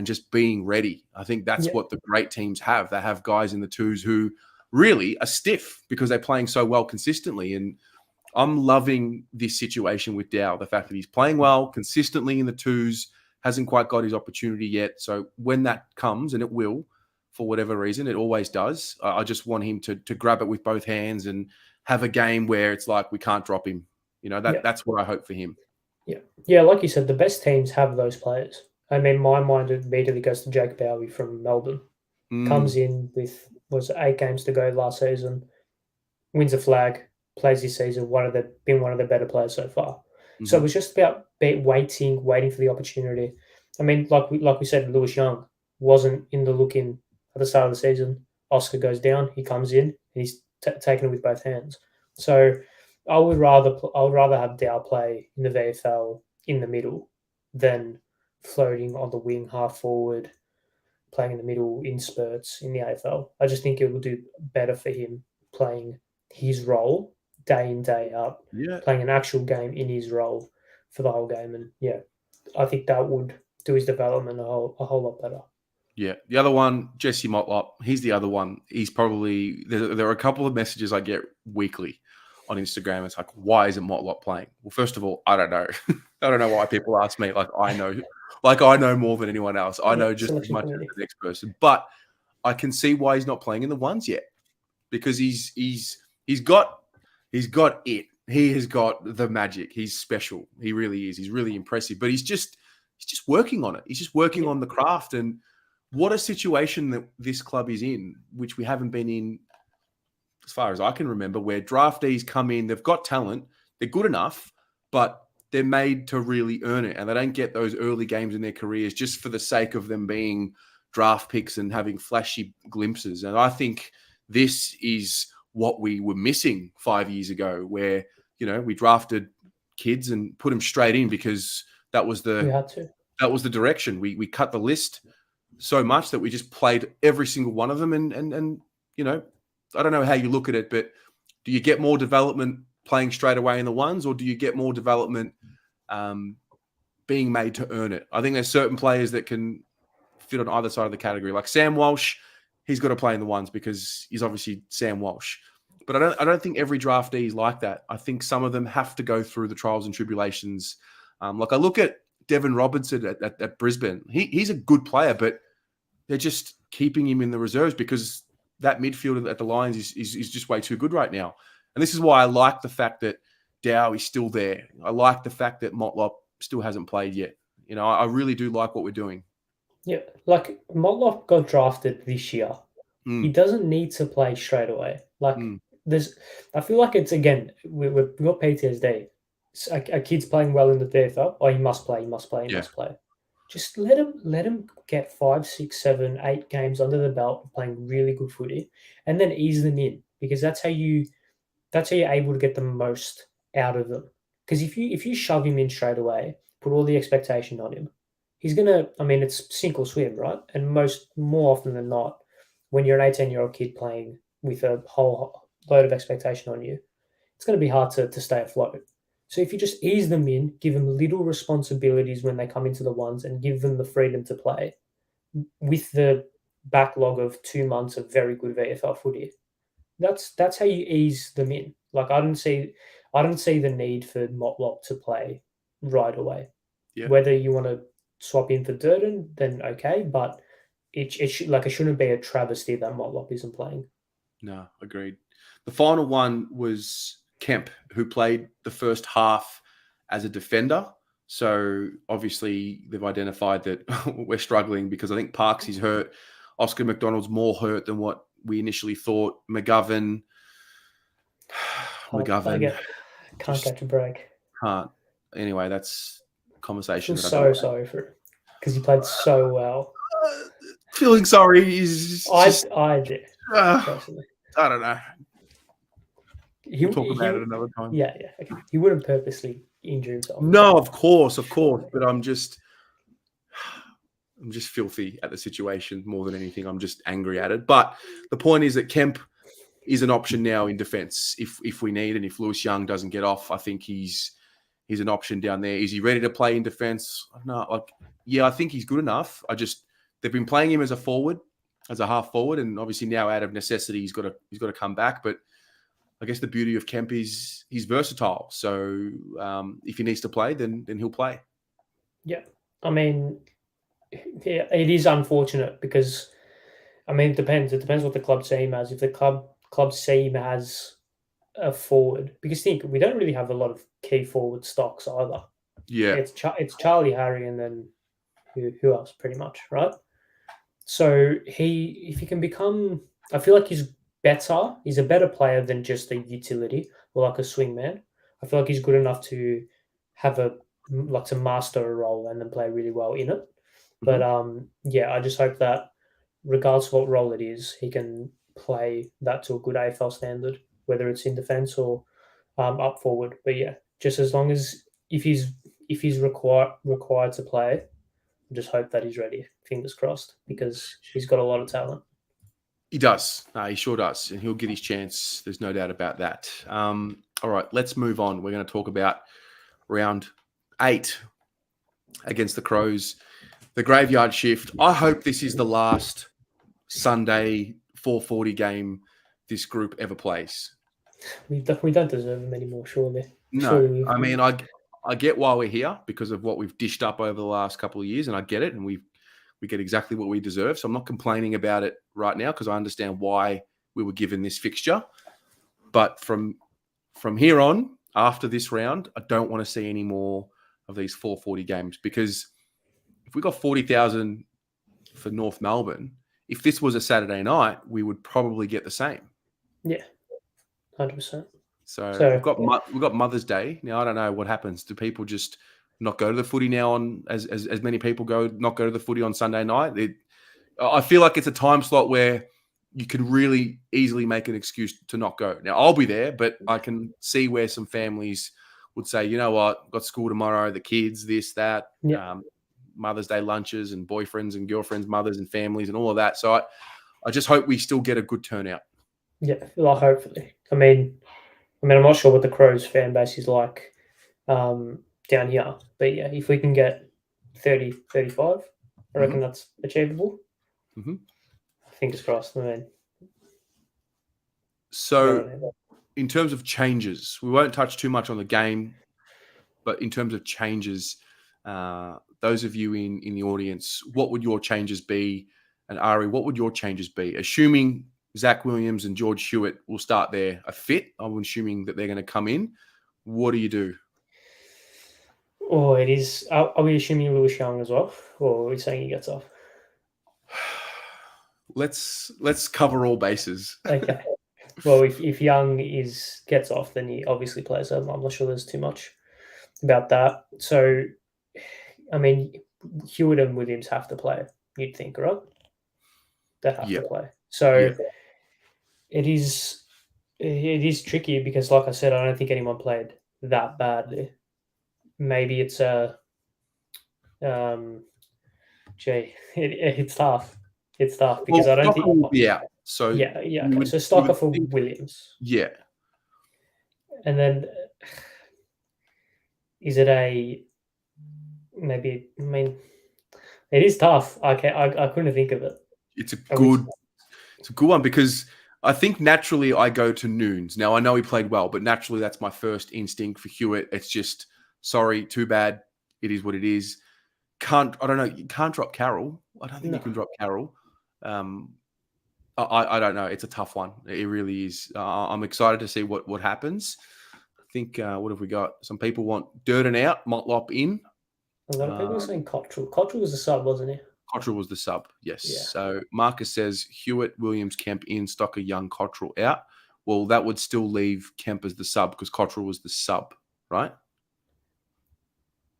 just being ready. I think that's what the great teams have. They have guys in the twos who really are stiff because they're playing so well consistently. And I'm loving this situation with Dow, the fact that he's playing well consistently in the twos, hasn't quite got his opportunity yet. So when that comes, and it will, for whatever reason, it always does, I just want him to grab it with both hands and have a game where it's like we can't drop him. You know, that's what I hope for him. Yeah, like you said, the best teams have those players. I mean, my mind immediately goes to Jake Bowie from Melbourne. Comes in with, 8 games to go last season, wins a flag, plays this season, been one of the better players so far. Mm-hmm. So it was just about waiting for the opportunity. I mean, like we said, Lewis Young wasn't in the look-in at the start of the season. Oscar goes down, he comes in, and he's taken it with both hands. So I would rather have Dow play in the VFL in the middle than floating on the wing, half forward, playing in the middle in spurts in the AFL. I just think it will do better for him playing his role day in, day out, playing an actual game in his role for the whole game. And I think that would do his development a whole lot better. Yeah. The other one, Jesse Motlop, he's the other one. He's probably, there are a couple of messages I get weekly on Instagram. It's like, why isn't Motlop playing? Well, first of all, I don't know. I don't know why people ask me. I know more than anyone else. I know just as much as the next person. But I can see why he's not playing in the ones yet, because he's got it. He has got the magic. He's special. He really is. He's really impressive. But he's just working on it. He's just working on the craft. And what a situation that this club is in, which we haven't been in as far as I can remember, where draftees come in, they've got talent, they're good enough, but they're made to really earn it. And they don't get those early games in their careers just for the sake of them being draft picks and having flashy glimpses. And I think this is what we were missing 5 years ago, where, we drafted kids and put them straight in because that was the direction. We cut the list so much that we just played every single one of them. And I don't know how you look at it, but do you get more development playing straight away in the ones, or do you get more development being made to earn it? I think there's certain players that can fit on either side of the category. Like Sam Walsh, he's got to play in the ones because he's obviously Sam Walsh. But I don't think every draftee is like that. I think some of them have to go through the trials and tribulations. Like I look at Devon Robinson at Brisbane. He's a good player, but they're just keeping him in the reserves because that midfield at the Lions is just way too good right now. And this is why I like the fact that Dow is still there. I like the fact that Motlop still hasn't played yet. I really do like what we're doing. Yeah, like Motlop got drafted this year. He doesn't need to play straight away. I feel like it's, again, we've got PTSD. A kid's playing well in the VFL. Oh, he must play. Must play. Just let him get 5, 6, 7, 8 games under the belt, playing really good footy, and then ease them in, because that's how you're able to get the most out of them. Because if you shove him in straight away, put all the expectation on him, he's gonna. I mean, it's sink or swim, right? And more often than not, when you're an 18-year-old kid playing with a whole load of expectation on you, it's going to be hard to stay afloat. So if you just ease them in, give them little responsibilities when they come into the ones, and give them the freedom to play with the backlog of 2 months of very good VFL footy, that's how you ease them in. Like I don't see the need for Motlop to play right away. Yeah. Whether you want to swap in for Durden, then okay, but it shouldn't be a travesty that Motlop isn't playing. No, agreed. The final one was Kemp, who played the first half as a defender. So obviously they've identified that we're struggling because I think Parks is hurt. Oscar McDonald's more hurt than what we initially thought. McGovern can't catch a break. Can't. Anyway, that's a conversation. I feel sorry for it because he played so well. Feeling sorry is I did personally. I don't know. We'll talk about it another time. Yeah. Okay. He wouldn't purposely injure himself. No, of course. But I'm just filthy at the situation more than anything. I'm just angry at it. But the point is that Kemp is an option now in defence if we need, and if Lewis Young doesn't get off, I think he's an option down there. Is he ready to play in defence? No, I think he's good enough. They've been playing him as a forward, as a half forward, and obviously now out of necessity he's got to come back. But I guess the beauty of Kemp is he's versatile. So if he needs to play, then he'll play. Yeah, I mean, yeah, it is unfortunate because, I mean, it depends. It depends what the club see him as. If the club see him as a forward, because think we don't really have a lot of key forward stocks either. Yeah, it's Charlie, Harry, and then who else? Pretty much, right? So if he can become, I feel like he's better. He's a better player than just a utility or like a swingman. I feel like he's good enough to have to master a role and then play really well in it. But I just hope that regardless of what role it is, he can play that to a good AFL standard, whether it's in defence or up forward. But yeah, just as long as if he's required to play, I just hope that he's ready. Fingers crossed, because he's got a lot of talent. He does. No, he sure does, and he'll get his chance. There's no doubt about that. All right, let's move on. We're going to talk about round 8 against the Crows. The graveyard shift. I hope this is the last Sunday 4:40 game this group ever plays. We don't deserve them anymore, surely. No, surely I mean, I get why we're here because of what we've dished up over the last couple of years, and I get it, and we get exactly what we deserve. So I'm not complaining about it right now because I understand why we were given this fixture. But from here on, after this round, I don't want to see any more of these 4:40 games, because if we got 40,000 for North Melbourne, if this was a Saturday night, we would probably get the same. Yeah, 100%. So we've got Mother's Day now. I don't know what happens. Do people just not go to the footy now on as many people not go to the footy on Sunday night? I feel like it's a time slot where you can really easily make an excuse to not go. Now I'll be there, but I can see where some families would say, you know what, I've got school tomorrow, the kids, this, that, Mother's Day lunches and boyfriends and girlfriends, mothers and families and all of that. So I just hope we still get a good turnout. Yeah, well, hopefully. I mean, I'm not sure what the Crows fan base is like down here. But yeah, if we can get 30, 35, I reckon that's achievable. Mm-hmm. Fingers crossed. I mean, so in terms of changes, we won't touch too much on the game, but in terms of changes, those of you in the audience, what would your changes be? And Ari, what would your changes be? Assuming Zach Williams and George Hewitt will start there a fit, I'm assuming that they're going to come in. What do you do? Oh, it is. Are we assuming Lewis Young as well, or are we saying he gets off? Let's cover all bases. Okay. Well, if Young gets off, then he obviously plays. I'm not sure there's too much about that. So, I mean, Hewitt and Williams have to play, you'd think, right? They have to play. So it is tricky because, like I said, I don't think anyone played that badly. Maybe it's it's tough. It's tough because I don't think will be out. So yeah. Okay. So Stocker for Williams. Yeah. And then is it maybe? I mean, it is tough. I couldn't think of it. It's a good one because I think naturally I go to Noons. Now I know he played well, but naturally that's my first instinct for Hewitt. It's just sorry, too bad. It is what it is. I don't know. You can't drop Carroll. I don't think you can drop Carroll. I don't know. It's a tough one. It really is. I'm excited to see what happens. I think what have we got? Some people want Durden out, Motlop in. A lot of people are saying Cottrell. Cottrell was the sub, wasn't he? Cottrell was the sub, yes. Yeah. So Marcus says Hewitt, Williams, Kemp in, Stocker, Young, Cottrell out. Well, that would still leave Kemp as the sub because Cottrell was the sub, right?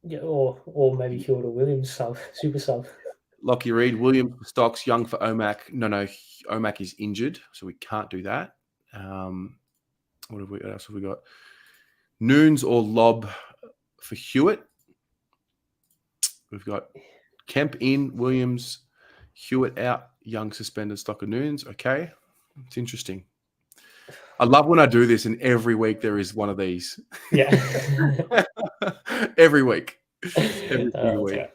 Yeah, or maybe Hewitt or Williams sub, super sub. Lockie Reed, Williams for Stocks, Young for Omac. No, Omac is injured, so we can't do that. What else have we got? Noons or lob for Hewitt. We've got Kemp in, Williams, Hewitt out, Young suspended, Stocker Noons. Okay, it's interesting. I love when I do this, and every week there is one of these. Yeah. Every week. Every single week.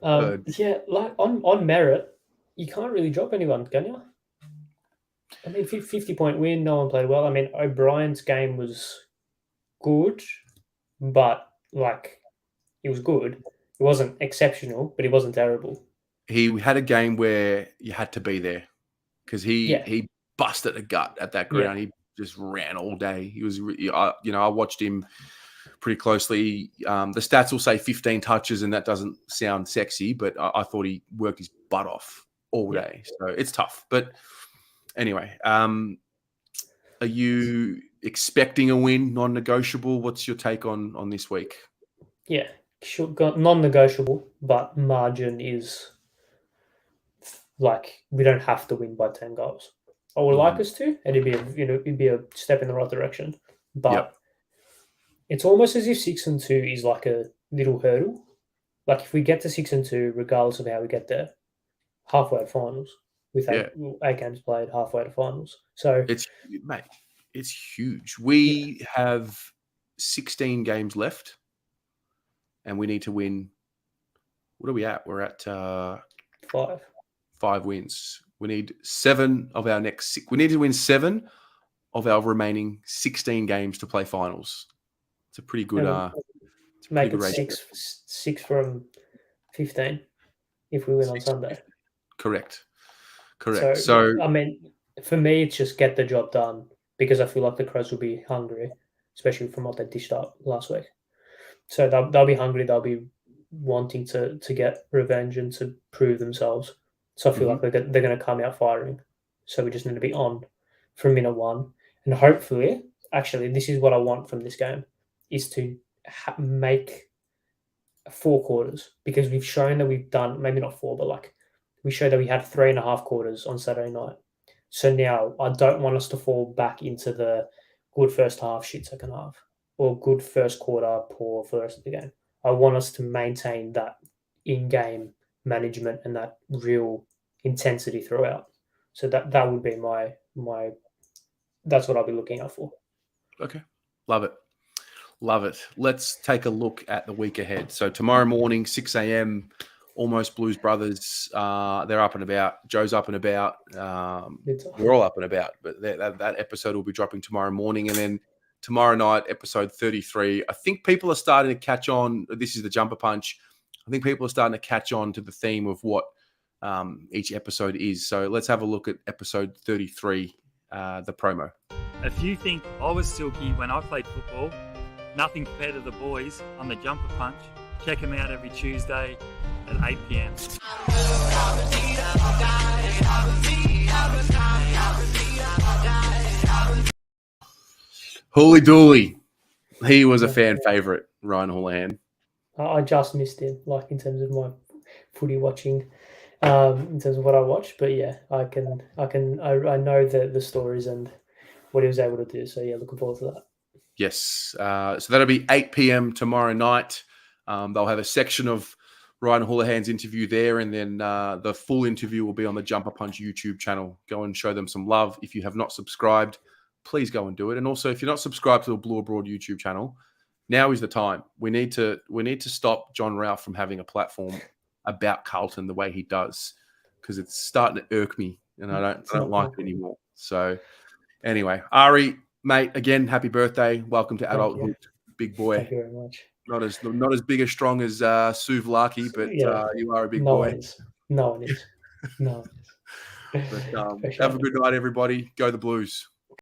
Right. Yeah, like on merit, you can't really drop anyone, can you? I mean, 50-point win, no one played well. I mean, O'Brien's game was good, but like it was good. It wasn't exceptional, but it wasn't terrible. He had a game where you had to be there because he busted a gut at that ground. He just ran all day. He was, I watched him pretty closely. The stats will say 15 touches, and that doesn't sound sexy, but I thought he worked his butt off all day. So it's tough. But anyway, are you expecting a win, non-negotiable? What's your take on this week? Yeah, sure, non-negotiable, but margin is like we don't have to win by 10 goals. I would like us to, and it'd be a step in the right direction. But it's almost as if 6-2 is like a little hurdle. Like if we get to 6-2, regardless of how we get there, halfway to finals with 8 games played, halfway to finals. So it's huge. We have 16 games left, and we need to win. What are we at? We're at 5 wins. We need 7 of our next 6. We need to win 7 of our remaining 16 games to play finals. It's a pretty good. Make it 6 from 15 if we win on Sunday. Correct. So I mean, for me, it's just get the job done because I feel like the Crows will be hungry, especially from what they dished up last week. So they'll be hungry. They'll be wanting to get revenge and to prove themselves. So I feel like they're going to come out firing. So we just need to be on from minute 1. And hopefully, actually, this is what I want from this game, is to make 4 quarters. Because we've shown that we've done, maybe not 4, but like we showed that we had 3.5 quarters on Saturday night. So now I don't want us to fall back into the good first half, shit second half, or good first quarter, poor for the rest of the game. I want us to maintain that in-game management and that real intensity throughout. So that would be my that's what I'll be looking out for. Okay. Love it. Let's take a look at the week ahead. So tomorrow morning, 6 a.m, Almost Blues Brothers. They're up and about. Joe's up and about. We're all up and about. But that episode will be dropping tomorrow morning. And then tomorrow night, episode 33. I think people are starting to catch on. This is the Jumper Punch. I think people are starting to catch on to the theme of what each episode is. So let's have a look at episode 33, the promo. If you think I was silky when I played football, nothing compared to the boys on the Jumper Punch. Check them out every Tuesday at 8 p.m. Hooly Dooly. He was a fan favourite, Ryan Houlihan. I just missed him, like in terms of my footy watching, in terms of what I watched. But yeah, I know the stories and what he was able to do. So yeah, looking forward to that. Yes. So that'll be 8 p.m. tomorrow night. They'll have a section of Ryan Houlihan's interview there, and then the full interview will be on the Jumper Punch YouTube channel. Go and show them some love. If you have not subscribed, please go and do it. And also, if you're not subscribed to the Blue Abroad YouTube channel, now is the time. We need to stop John Ralph from having a platform about Carlton the way he does, because it's starting to irk me, and I don't like it anymore. So anyway, Ari, mate, again, happy birthday. Welcome to adulthood, big boy. Thank you very much. Not as big or strong as Sue Vlaki, but you are a big boy. No one is. But, have a good night, everybody. Go the Blues.